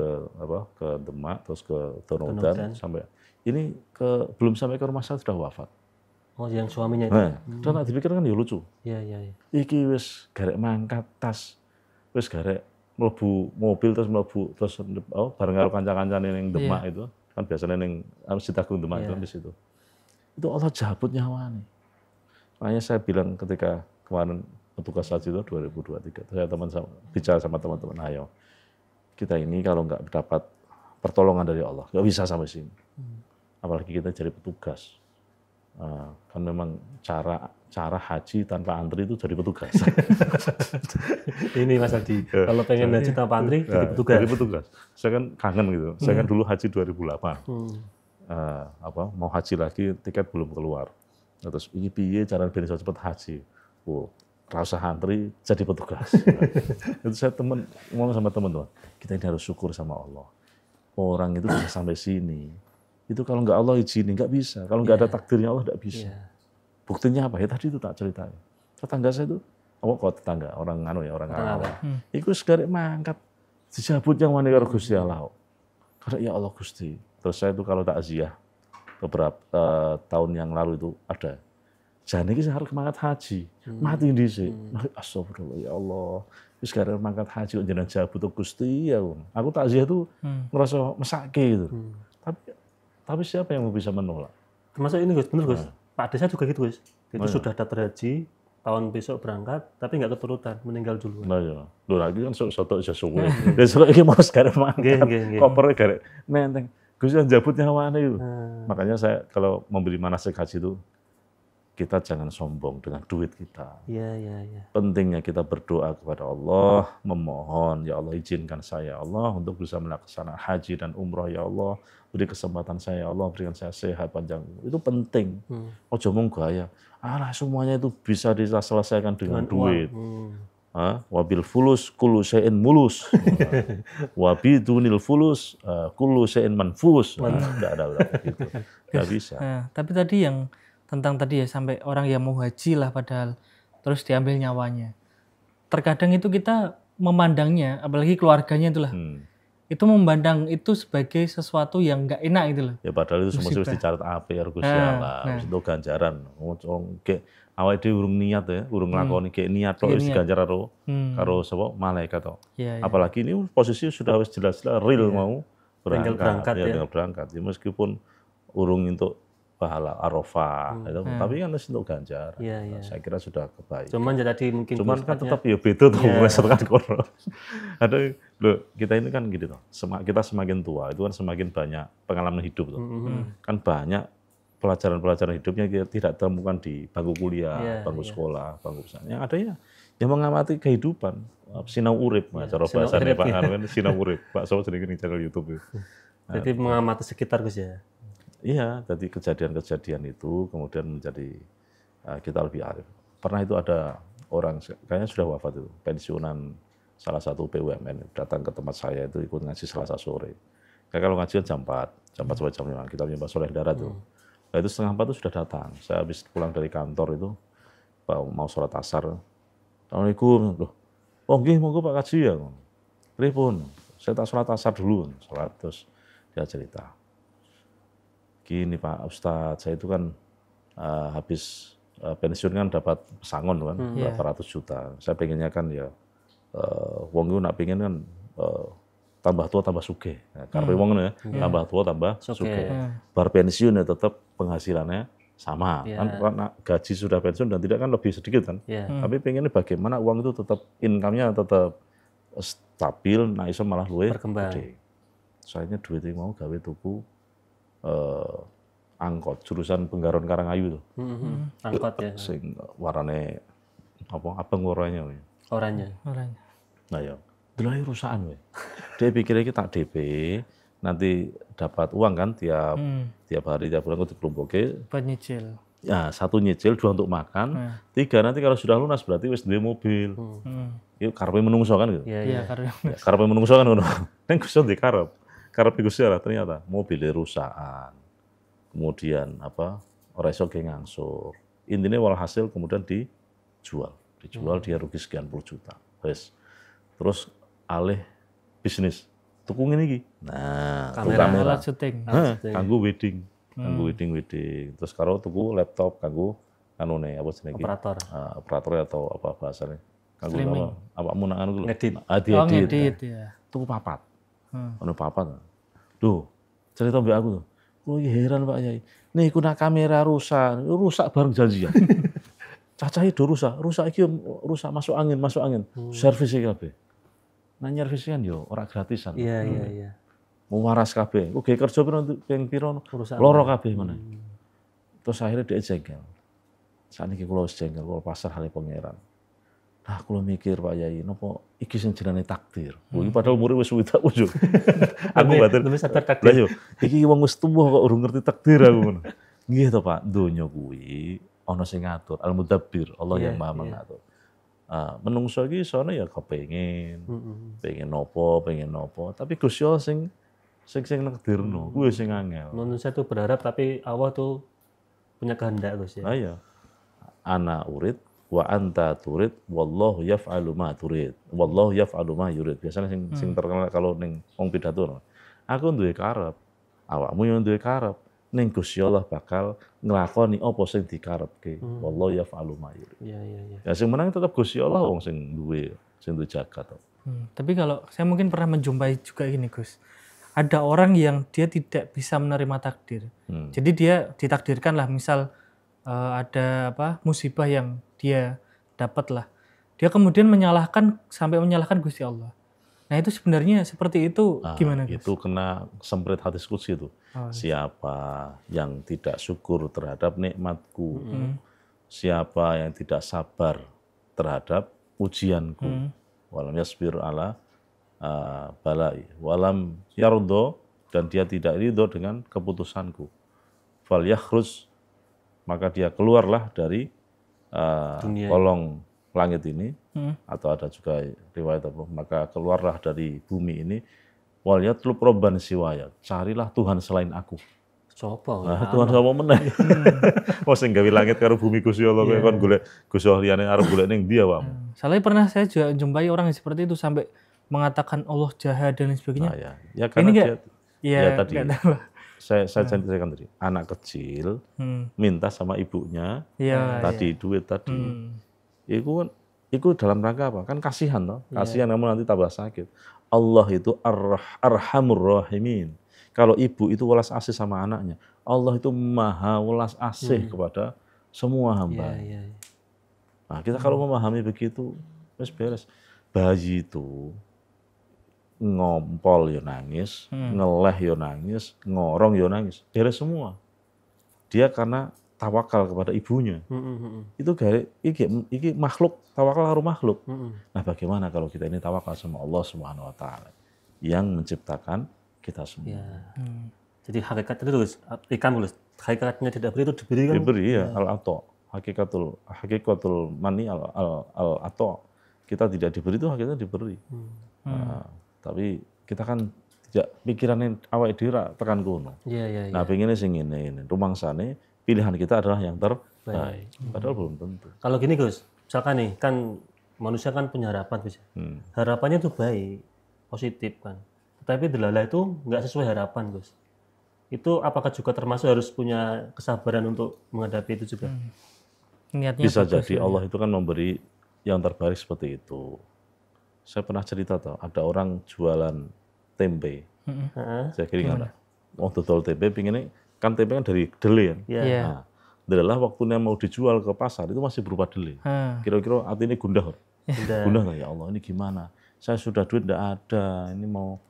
ke Demak terus ke Donaudan sampai ini belum sampai ke rumah sakit sudah wafat. Oh, yang suaminya itu. Dan tak dipikir kan ya lucu. Iya. Iki wis garek mangkat tas, wis garek mlebu mobil terus bareng karo kanca-kancane ning Demak itu. Kan biasanya ning Sitagung Demak itu kan di situ. Itu Allah jabut nyawane. Makanya saya bilang ketika kemarin petugas haji itu 2023, saya bicara sama teman-teman, ayo kita ini kalau nggak dapat pertolongan dari Allah, nggak bisa sampai sini. Apalagi kita jadi petugas. Kan memang cara haji tanpa antri itu jadi petugas. Ini Mas Adi, kalau pengen haji tanpa antri jadi petugas. Jadi petugas. Saya kan kangen gitu. Saya kan dulu haji 2008. Mau haji lagi, tiket belum keluar. Terus ini piye cara ben iso cepet haji. Rasa antri jadi petugas. Itu saya ngomong sama teman-teman, kita ini harus syukur sama Allah. Orang itu bisa sampai sini. Itu kalau nggak Allah izinin nggak bisa. Kalau nggak ada takdirnya Allah nggak bisa. Buktinya apa ya? Tadi itu tak ceritain. Tetangga saya itu, tetangga orang awam. Iku sekarang mangkat dijabut yang mana karo Gusti Allah. Karena ya Allah Gusti. Terus saya itu kalau takziah beberapa tahun yang lalu itu ada. Jane iki harus mangkat haji. Mati dhisik. Astagfirullah ya Allah. Wis sekarang mangkat haji kok jenengan jabut Gusti ya. Aku takziah itu ngerasa mesake gitu. Tapi siapa yang bisa menolak? Termasuk ini Gus, bener Gus. Pak Desa juga gitu Gus. Itu sudah daftar haji, tahun besok berangkat, tapi nggak keturutan, meninggal dulu. Nah ya, lu lagi kan soto aja suwe. Besok ini mau sekarang mangkat, kopernya garek nenteng. Gus yang jabutnya mana itu? Makanya saya kalau membeli manasik haji itu, kita jangan sombong dengan duit kita. Iya. Pentingnya kita berdoa kepada Allah, memohon, ya Allah izinkan saya Allah untuk bisa melaksanakan haji dan umroh ya Allah. Beri kesempatan saya Allah, berikan saya sehat panjang. Itu penting. Ojo mung gaya. Semuanya itu bisa diselesaikan dengan duit. Wabil fulus kullu syai'in mulus. Wabidunil fulus kullu syai'in manfus. Enggak ada gitu. Enggak bisa. Tapi tadi yang tentang tadi ya sampai orang yang mau haji lah padahal terus diambil nyawanya. Terkadang itu kita memandangnya, apalagi keluarganya itulah, itu memandang itu sebagai sesuatu yang nggak enak gitu loh. Ya padahal itu semua harus dicatat apa ya Gusti Allah, itu ganjaran. Kayak awake dhewe urung niat ya, urung nglakoni kayak niat tok wis ganjaran karo sapa malaikat tok. Apalagi ini posisi sudah wis jelas-jelas real mau berangkat ya. Tinggal berangkat ya meskipun urung untuk pahala Arafah itu. Tapi kan untuk ganjaran. Saya kira sudah kebaik. Cuman jadi mungkin kan tetap ya beda tuh berdasarkan kono. Ada loh, kita ini kan gitu loh. Kita semakin tua itu kan semakin banyak pengalaman hidup tuh. Kan banyak pelajaran-pelajaran hidupnya kita tidak temukan di bangku kuliah, bangku sekolah, bangku pesantren. Yang ada ya yang mengamati kehidupan, sinau urip, cara bahasanya Pak Arwen, sinau urip. Pak Sowo sering di channel YouTube itu. Jadi mengamati sekitar Gus ya. Iya, jadi kejadian-kejadian itu kemudian menjadi kita lebih arif. Pernah itu ada orang kayaknya sudah wafat itu, pensiunan salah satu BUMN datang ke tempat saya itu ikut ngaji Selasa sore. Kayak kalau ngaji jam 4 sampai jam 5 kita punya Mbak Soleh Darat tuh. Nah, itu 3:30 itu sudah datang. Saya habis pulang dari kantor itu mau sholat asar. Assalamualaikum. Loh, oh nggih monggo Pak Kaji ya. Pripun? Saya tak sholat asar dulu. Sholat terus dia cerita. Gini Pak Ustadz, saya itu kan habis pensiun kan dapat pesangon kan, berapa ratus juta. Saya pengennya kan ya, wong itu nak pengen kan tambah tua tambah sugih. Karena wong ya, tambah tua tambah sugih. Bar pensiun ya tetap penghasilannya sama. Kan gaji sudah pensiun dan tidak kan lebih sedikit kan. Tapi pengennya bagaimana uang itu tetap income-nya tetap stabil, nah iso malah luwih gede. Soalnya duitnya mau gawe tuku angkot jurusan Penggaron Karangayu tuh. Angkot ya. Sing warnane abang warnanya. Oranye. Nah ya, delai rusakan we. Dia pikirnya kita DP, nanti dapat uang kan tiap hari tiap bulan untuk dikelumpuke. Buat nyicil. Ya, 1 nyicil, 2 untuk makan, 3 nanti kalau sudah lunas berarti wis duwe mobil. Itu karepe menungso kan gitu. Iya, karepe menungso kan ngono. Ning Gusti dikarep. Karepe Gusti ternyata mobilnya rusakan. Kemudian ora iso ge ngangsur. Intine walhasil kemudian dijual dia rugi sekian puluh juta. Wes. Terus alih bisnis. Tuku ngene iki. Nah, kamera syuting. Kanggo wedding. Terus karo tuku laptop kanggo anune apa jenenge iki? Operator atau apa bahasane? Kanggo apa munaan ku lho. Ngedit ya. Tuku papat. Ono papat. Duh, cerita mbak aku tuh. Oh heran Pak Yai. Nih kuna kamera rusak bareng janjian. Cacahe do rusak iki rusak masuk angin. Servis iki kabeh. Nah nyervis kan yo ora gratisan. Iya. Mau waras kabeh. Ku ge kerja piro loro kabeh meneh. Terus akhirnya dia jengkel. Sakniki kula wis jengkel, kula pasrah hale pangeran. Nah, kula mikir Pak Yai, napa iki sing jenenge takdir. Iki padahal umure wis suwi tak ujug. Aku batin. Lebih sadar takdir. Lah yo, iki wong wis tuwa kok urung ngerti takdir aku ngono. Nggih to Pak, donya kuwi ana sing ngatur, Al-Mudabbir, Allah yang Maha mengatur. Menungso iki isone ya kepengin, pengen nopo, tapi Gusti Allah sing nakdirno, kuwi sing angel. Manusia tuh berharap tapi Allah tuh punya kehendak Gus ya. Nah ya. Ana urid wa anta turid wallahu yaf'alu ma turid. Wallahu yaf'alu ma yurid. Biasanya sing terkenal kalau ning wong pidato. Aku duwe karep, awakmu yo duwe karep. Ning Gusti Allah bakal nglakoni apa sing dikarepke. Wallahu yaf'alu ma yurid. Iya. Ya sing menang tetap Gusti Allah wong sing duwe jagat. Tapi kalau saya mungkin pernah menjumpai juga gini Gus. Ada orang yang dia tidak bisa menerima takdir. Jadi dia ditakdirkan lah misal ada musibah yang dia dapat lah. Dia kemudian sampai menyalahkan Gusti Allah. Nah itu sebenarnya seperti itu gimana Gus? Itu kena semprit hadis qudsi itu. Siapa yang tidak syukur terhadap nikmatku, siapa yang tidak sabar terhadap ujianku, walam yasbir ala balai, walam yardo, dan dia tidak ridho dengan keputusanku, fal yakhruj, maka dia keluarlah dari kolong langit ini, atau ada juga riwayat maka keluarlah dari bumi ini, wal yatlub robban siwaya, carilah Tuhan selain aku. Sopo? Tuhan sapa meneh? Wong sing gawe langit karo bumi Gusti Allah kowe kon golek Gusti Allah liyane arep golek ning ndi awakmu. Soalnya pernah saya juga jumpai orang yang seperti itu sampai mengatakan Allah jahat dan lain sebagainya. Ya karena dia tadi saya ceritakan tadi, anak kecil minta sama ibunya duit tadi. Itu dalam rangka apa? Kan kasihan toh. Kasihan namun nanti tambah sakit. Allah itu Arhamur Rahimin. kalau ibu itu welas asih sama anaknya, Allah itu maha welas asih kepada semua hamba. Nah, kita kalau memahami begitu, wis beres. Bayi itu ngompol ya nangis, ngeleh ya nangis, ngorong ya nangis, beres semua. Dia karena tawakal kepada ibunya. Itu iki makhluk, tawakal karo makhluk. Nah, bagaimana kalau kita ini tawakal sama Allah Subhanahu wa taala yang menciptakan kita semua. Jadi hakikat itu hakikatnya tidak beri itu diberi kan? Diberi ya, al-ato. Hakikatul mani al-ato. Kita tidak diberi itu hakikatnya diberi. Nah, tapi kita kan tidak pikirannya awake dhewe tekan kono. Nah, pengennya sing ngene, rumangsane pilihan kita adalah yang terbaik. Padahal belum tentu. Kalau gini Gus, misalkan nih kan manusia kan punya harapan Gus. Harapannya itu baik, positif kan. Tetapi delala itu nggak sesuai harapan Gus. Itu apakah juga termasuk harus punya kesabaran untuk menghadapi itu juga? Niatnya Bisa bagus, jadi Allah itu kan memberi yang terbaik seperti itu. Saya pernah cerita ada orang jualan tempe. Saya kira nggak. Mau dodol tempe, pinginnya kan tempe kan dari dele kan. Nah, delelah waktunya mau dijual ke pasar itu masih berupa dele. Kira-kira hati ini gundah. Gundah ya Allah, ini gimana? Saya sudah duit tidak ada, ini mau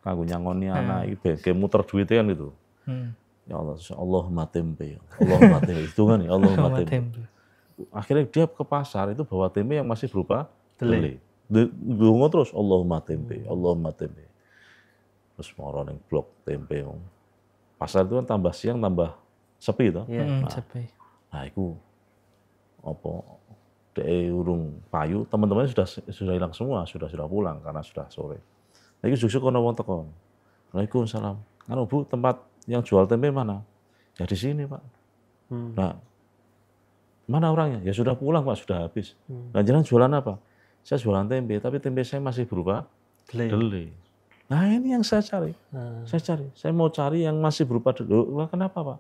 kanggo nyangoni anak, kayak muter duitnya kan gitu. Ya Allah, Allahumma tempe, Allahumma tempe, itu kan ya Allahumma tempe. Akhirnya dia ke pasar itu bawa tempe yang masih berupa dele. Dungo terus Allahumma tempe, Allahumma tempe. Terus moro ning blok tempe. Pasar itu kan tambah siang tambah sepi toh. Sepi. Nah, iku apa dhek urung payu, teman-temannya sudah hilang semua, sudah pulang karena sudah sore. Nah, iku jusuk kono wong teko. Waalaikumsalam. Anu Bu, tempat yang jual tempe mana? Ya di sini, Pak. Nah, mana orangnya? Ya sudah pulang Pak, sudah habis. Nah, jalan jualan apa? Saya jualan tempe, tapi tempe saya masih berupa dele. Nah, ini yang saya cari. Saya mau cari yang masih berupa dele. Kenapa Pak?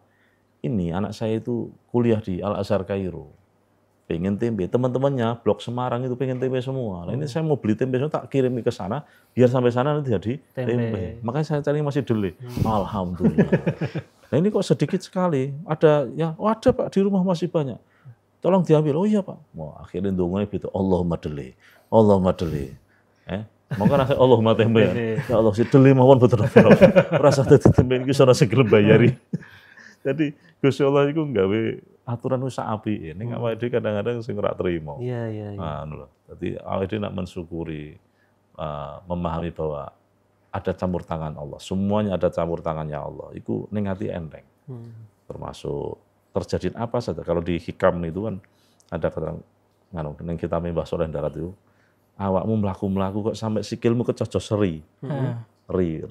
Ini anak saya itu kuliah di Al-Azhar Kairo. Pengen tempe. Teman-temannya blok Semarang itu pengen tempe semua. Nah, ini saya mau beli tempe semua, tak kirim ke sana, biar sampai sana nanti jadi tempe. Makanya saya cari yang masih dele. Alhamdulillah. Nah, ini kok sedikit sekali. Ada Pak, di rumah masih banyak. Tolong diambil. Oh iya Pak. Mau akhirnya ndongone gitu. Allahumma dele. Allahumma dele. Maka saya Allahumma tempe. Ya Allah si dele mawon betul-betul. Rasa dadi tempe iki ora segelem bayari. Jadi Gusti Allah iku nggawe aturan wis apike. Ning awake dhewe kadang-kadang sing ora trimo. Iya. Nah, lho. Dadi awake dhewe nak mensyukuri, memahami bahwa ada campur tangan Allah. Semuanya ada campur tangannya Allah. Iku ning ati enteng. Termasuk terjadi apa saja. Kalau di hikam itu kan ada kata yang kita Mbah Soleh Darat itu, awakmu melaku kok sampai sikilmu kecocos seri. Ri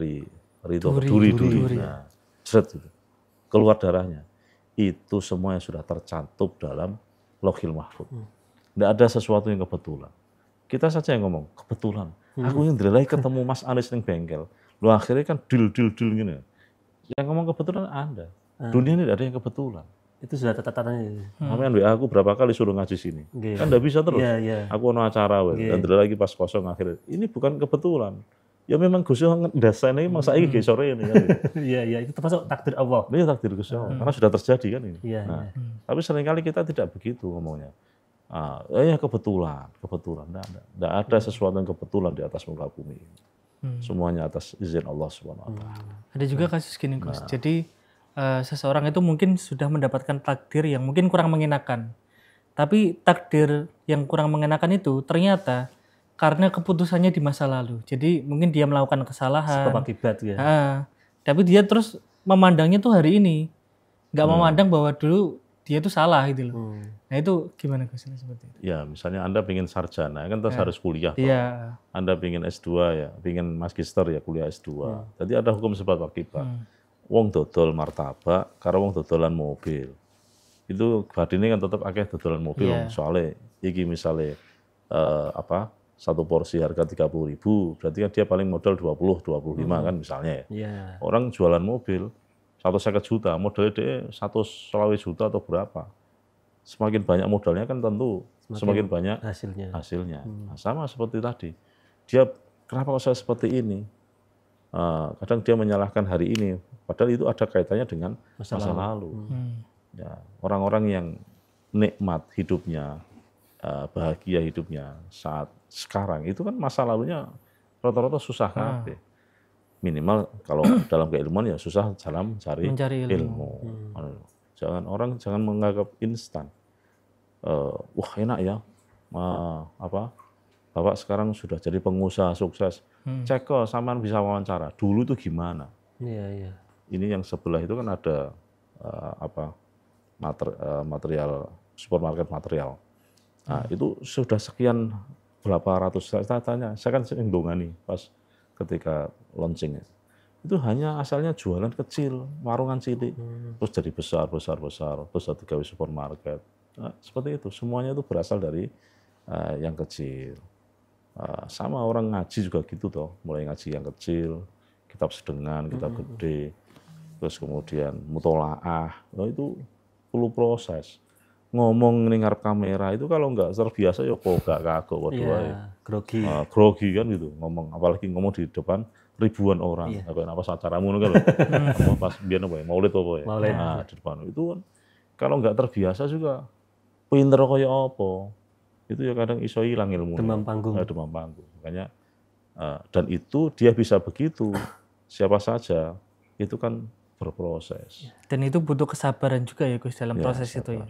itu duri. Nah, seret itu. Keluar darahnya. Itu semuanya sudah tercantum dalam Lauhil Mahfuz. Tidak ada sesuatu yang kebetulan. Kita saja yang ngomong, kebetulan. Aku yang delay ketemu Mas Anis ning bengkel. Lu akhirnya kan deal gini. Yang ngomong kebetulan Anda. Dunia ini tidak ada yang kebetulan. Itu sudah tatatannya. Sampeyan WA aku berapa kali suruh ngaji sini. Kan enggak bisa terus. Aku ono acara dan lagi pas kosong akhirnya. Ini bukan kebetulan. Ya memang Gusti Allah ndasane masa iki ge sore ini kan. Iya, itu termasuk takdir Allah. Ini takdir Gusti Allah karena sudah terjadi kan ini. Tapi seringkali kita tidak begitu ngomongnya. Kebetulan. Enggak ada sesuatu yang kebetulan di atas muka bumi ini. Semuanya atas izin Allah Subhanahu wa taala. Ada juga kasus gini Gus. Jadi seseorang itu mungkin sudah mendapatkan takdir yang mungkin kurang mengenakan. Tapi takdir yang kurang mengenakan itu ternyata karena keputusannya di masa lalu. Jadi mungkin dia melakukan kesalahan. Sebab akibat ya. Tapi dia terus memandangnya tuh hari ini. Nggak memandang bahwa dulu dia tuh salah gitu loh. Nah itu gimana Gus seperti itu? Ya misalnya Anda pengen sarjana kan terus harus kuliah. Iya. Anda pengen S2 ya, pengen magister ya kuliah S2. Jadi ada hukum sebab akibat. Wong dodol martabak karo wong dodolan mobil. Itu badine kan tetap akeh dodolan mobil soalnya iki misale satu porsi harga 30.000, berarti kan dia paling modal 20-25 kan misalnya ya. Orang jualan mobil 150 juta, modalnya dia 120 juta atau berapa. Semakin banyak modalnya kan tentu semakin banyak hasilnya. Nah, sama seperti tadi. Dia kenapa kok saya seperti ini? kadang dia menyalahkan hari ini, padahal itu ada kaitannya dengan Masa masa lalu. Ya, orang-orang yang nikmat hidupnya, bahagia hidupnya saat sekarang itu kan masa lalunya rata-rata susah kabeh. Minimal kalau dalam keilmuan ya susah dalam Mencari ilmu. Jangan menganggap instan. Wah enak ya, Bapak sekarang sudah jadi pengusaha sukses. Cek kok sampean bisa wawancara. Dulu itu gimana? Iya. Ini yang sebelah itu kan ada material supermarket material. Nah, itu sudah sekian berapa ratus. Saya tanya, saya kan sering dongani pas ketika launching. Itu hanya asalnya jualan kecil, warungan cilik, terus jadi besar, terus jadi gawe supermarket. Nah, seperti itu, semuanya itu berasal dari yang kecil. Sama orang ngaji juga gitu toh, mulai ngaji yang kecil, kitab sedengan, kitab gede, terus kemudian mutolaah, itu perlu proses. Ngomong ning ngarep kamera itu kalau nggak terbiasa ya kok gak kagok waduh wae. Grogi. Grogi kan gitu, ngomong apalagi ngomong di depan ribuan orang. Apa acaramu ngono kan lho. Pas biyen apa ya, maulid apa ya. Nah, di depan itu kan kalau nggak terbiasa juga pinter kaya apa. Itu ya kadang iso hilang ilmu. Demam panggung. Demam panggung. Makanya dan itu dia bisa begitu. Siapa saja itu kan berproses. Dan itu butuh kesabaran juga ya Gus dalam proses itu ya.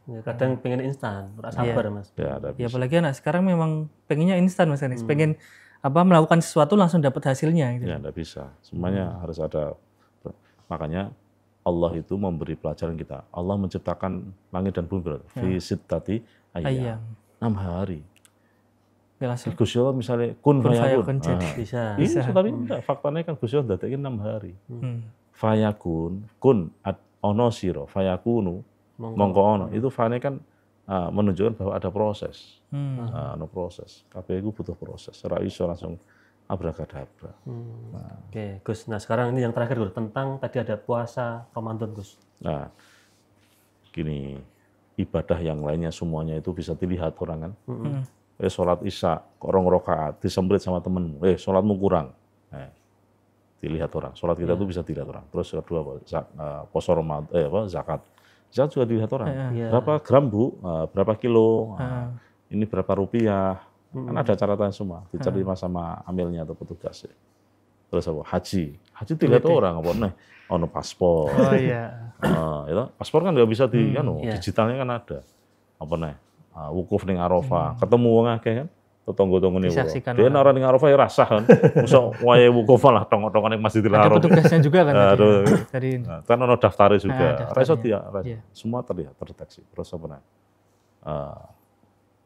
Ya. Kadang pengen instan, ora sabar Mas. Ya apalagi anak sekarang memang pengennya instan Mas Anis. Pengen melakukan sesuatu langsung dapat hasilnya gitu. Ya enggak bisa. Semuanya harus ada. Makanya Allah itu memberi pelajaran kita. Allah menciptakan langit dan bumi fi sittati ayyam. 6 hari. Gusti Allah misalnya kun fayakun. Bisa. Tapi enggak, faktanya kan Gusti Allah ndadekke 6 hari. Fayakun kun ono siro fayakunu mongko ono itu fane kan menunjukkan bahwa ada proses. Ada proses. Kabeh iku butuh proses. Ora iso langsung abrakadabra. Oke, Gus. Nah, sekarang ini yang terakhir Gus, tentang tadi ada puasa Ramadan, Gus. Nah, gini, ibadah yang lainnya semuanya itu bisa dilihat orang kan. Sholat isya, 2 rakaat, disemprit sama temenmu. Sholatmu kurang. Dilihat orang. Sholat kita itu bisa dilihat orang. Terus kedua, poso Ramadan, zakat. Zakat juga dilihat orang. Berapa gram Bu? Berapa kilo? Ini berapa rupiah? Kan ada catatan semua. Diterima sama amilnya atau petugas. Terus apa? Haji. Haji dilihat orang. Ono paspor. Oh iya. Itu paspor kan nggak bisa digitalnya kan ada. Apa nih? Wukuf ning Arafah. Ketemu wong akeh kan? Tetangga-tanggane wong. Dia ora ning Arafah ya rasah kan. Mosok wae wukuf lah tongok-tongokan ning Masjidil Haram. Ada petugasnya juga kan. Kan ono daftarnya juga. Reso semua terlihat, terdeteksi. Terus apa nih?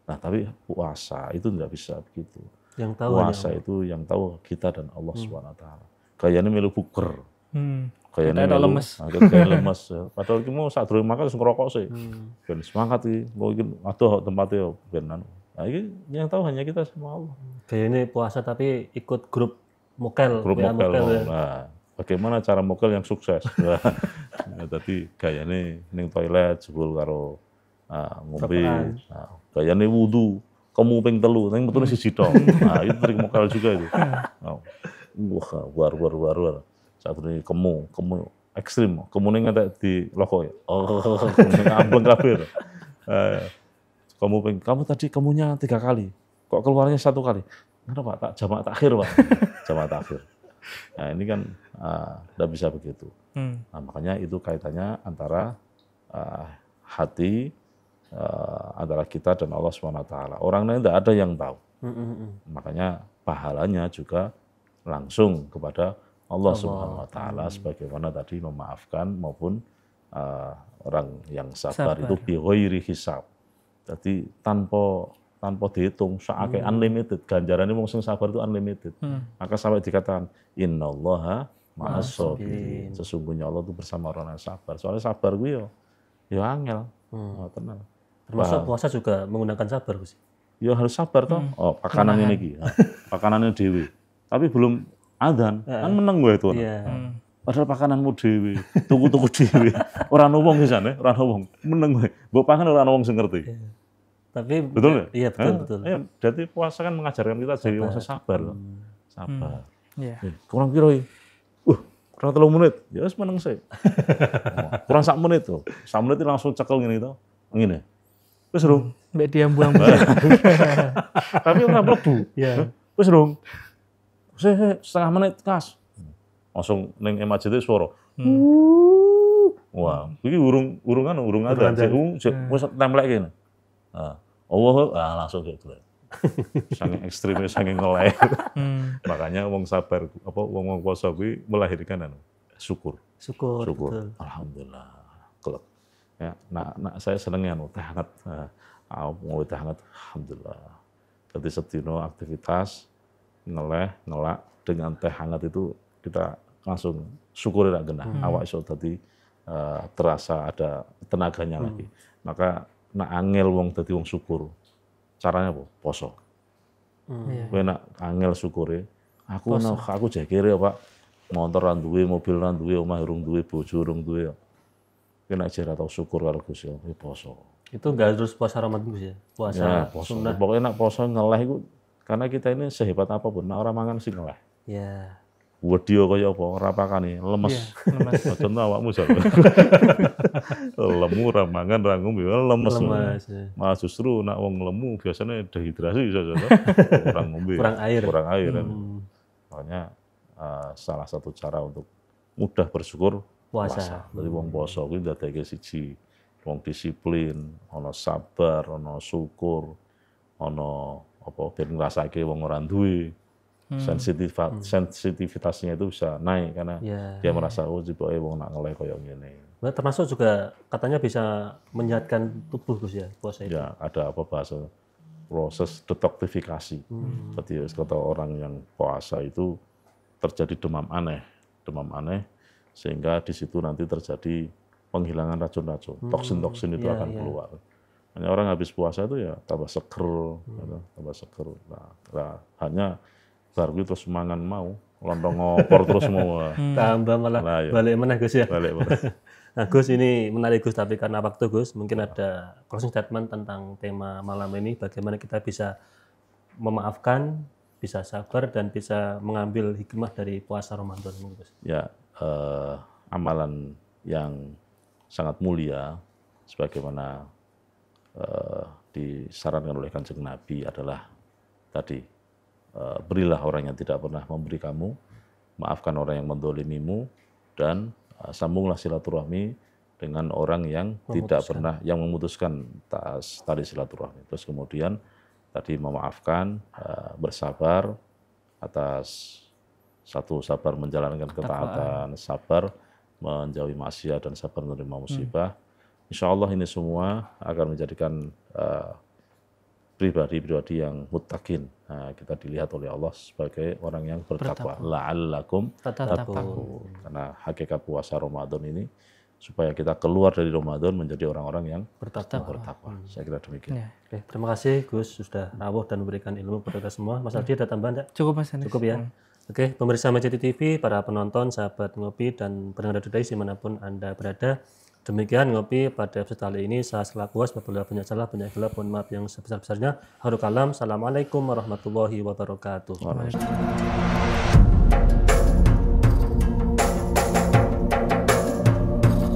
Nah, tapi puasa itu tidak bisa begitu. Yang tahu puasa itu yang tahu kita dan Allah SWT. Kayaknya melu buker. Kayaknya lemes. Lemes. Padahal kita mau saat durung makan langsung ngerokok sih. Ben semangat iki. Mau iki aduh tempatnya benan. Nah, ini yang tahu hanya kita sama Allah. Kayaknya puasa tapi ikut grup mokel. Grup mokel. Nah, bagaimana cara mokel yang sukses? Tadi kayaknya ning toilet jebul karo ngombe. Gayane wudu, kamu ping 3, ning metune siji tok. Nah, itu trik mokel juga itu. Wah, war. Saat ini kamu ekstrim. Kamu ning ngantek di loko ya. Ambleng kabeh. Kamu tadi kemunya 3 kali. Kok keluarnya 1 kali? Kenapa Pak? Tak jamak takhir, Pak. Jamak takhir. Nah, ini kan tidak bisa begitu. Nah, makanya itu kaitannya antara hati antara kita dan Allah SWT. Orang lain tidak ada yang tahu. Makanya pahalanya juga langsung kepada Allah SWT sebagaimana tadi memaafkan maupun orang yang sabar. Itu bighairi hisab. Jadi tanpa dihitung, seakai unlimited. Ganjarannya wong sing sabar itu unlimited. Maka sampai dikatakan innallaha ma'as sabirin. Sesungguhnya Allah itu bersama orang yang sabar. Soalnya sabar gue ya angel. Tenang. Termasuk puasa juga menggunakan sabar, Gus. Ya harus sabar toh. Pakanannya iki. Pakanannya dewi. Tapi belum adzan, kan meneng gue itu. Padahal pakananmu dewi, tuku dewi. Orang wong di sana, orang wong meneng gue. Mbok pangan orang wong sing ngerti. Tapi betul ya? Iya, betul. Jadi puasa kan mengajarkan kita jadi orang sabar loh. Sabar. Iya. Kurang piro iki? Kurang 3 menit. Ya wis meneng sih. Kurang 1 menit tuh. 1 menit langsung cekel ngene to. Ngene. Wis rung. Mbak dia buang Tapi ora mlebu. Ya. Wis rung. Setengah menit kas. Langsung ning emajete swara. Wah, iki urung ada. Wis templek kene. Langsung gitu. Saking ekstrimnya, saking ngeleh. Makanya wong sabar, wong puasa kuwi melahirkan syukur. Betul. Alhamdulillah. Kelep. Ya, nak saya senengnya teh hangat. Mau teh hangat, alhamdulillah. Jadi sedino aktivitas ngelak dengan teh hangat itu kita langsung syukur rak genah. Awak iso dadi terasa ada tenaganya lagi. Maka nak angel wong dadi wong syukur. Caranya apa? Poso. Kowe nak angel syukure, aku jekere Pak, motor ra duwe, mobil ra duwe, omah urung duwe, bojo urung duwe. Kowe nak jera tau syukur karo Gusti Allah, poso. Itu enggak harus puasa Ramadan Gus ya? Puasa Ya, poso. Pokoknya nak poso ngeleh iku karena kita ini sehebat apapun, nak ora mangan sing ngeleh. Ya. Wedi kaya apa, ora pakane, lemes. Lemes. Contoh awakmu sak. Lemu ra mangan ra ngombe lemes. Malah justru nak wong lemu biasanya dehidrasi iso kurang ngombe. Kurang air. Kan. Makanya salah satu cara untuk mudah bersyukur puasa. Jadi wong poso kuwi ndadekake siji wong disiplin, ana sabar, ana syukur, ana apa ben ngrasake wong ora duwe. Sensitivitasnya itu bisa naik karena dia merasa jiboke wong nak ngeleh koyo ngene. Termasuk juga katanya bisa menyehatkan tubuh Gus ya puasa itu. Ya, ada bahasa proses detoksifikasi. Jadi kata orang yang puasa itu terjadi demam aneh sehingga di situ nanti terjadi penghilangan racun-racun, toksin-toksin itu akan keluar. Hanya orang habis puasa itu ya tambah seger, Nah, hanya baru terus mangan mau, lontong ngopor terus mau. Tambah malah balik meneh Gus ya. Balik meneh. Nah Gus, ini menarik Gus, tapi karena waktu Gus, mungkin ada closing statement tentang tema malam ini, bagaimana kita bisa memaafkan, bisa sabar, dan bisa mengambil hikmah dari puasa Ramadan Gus. Ya, amalan yang sangat mulia, sebagaimana disarankan oleh Kanjeng Nabi adalah tadi, berilah orang yang tidak pernah memberi kamu, maafkan orang yang mendolimimu, dan sambunglah silaturahmi dengan orang yang tidak pernah, yang memutuskan tali silaturahmi. Terus kemudian tadi memaafkan, bersabar atas satu, sabar menjalankan ketaatan, sabar menjauhi maksiat, dan sabar menerima musibah. Insya Allah ini semua akan menjadikan pribadi-pribadi yang muttaqin. Nah, kita dilihat oleh Allah sebagai orang yang bertakwa. La'allakum tattaqun. Karena hakikat puasa Ramadan ini supaya kita keluar dari Ramadan menjadi orang-orang yang bertakwa. Saya kira demikian. Oke, terima kasih Gus sudah rawuh dan memberikan ilmu kepada kita semua. Mas Aldi ada tambahan enggak? Cukup Mas Anis. Cukup ya. Oke, pemirsa Majid TV, para penonton, sahabat ngopi dan pendengar Dudai dimanapun Anda berada. Demikian ngopi pada episode kali ini. Saya selaku host, apabila banyak salah, banyak gelap, mohon maaf yang sebesar-besarnya. Haru kalam. Assalamualaikum warahmatullahi wabarakatuh.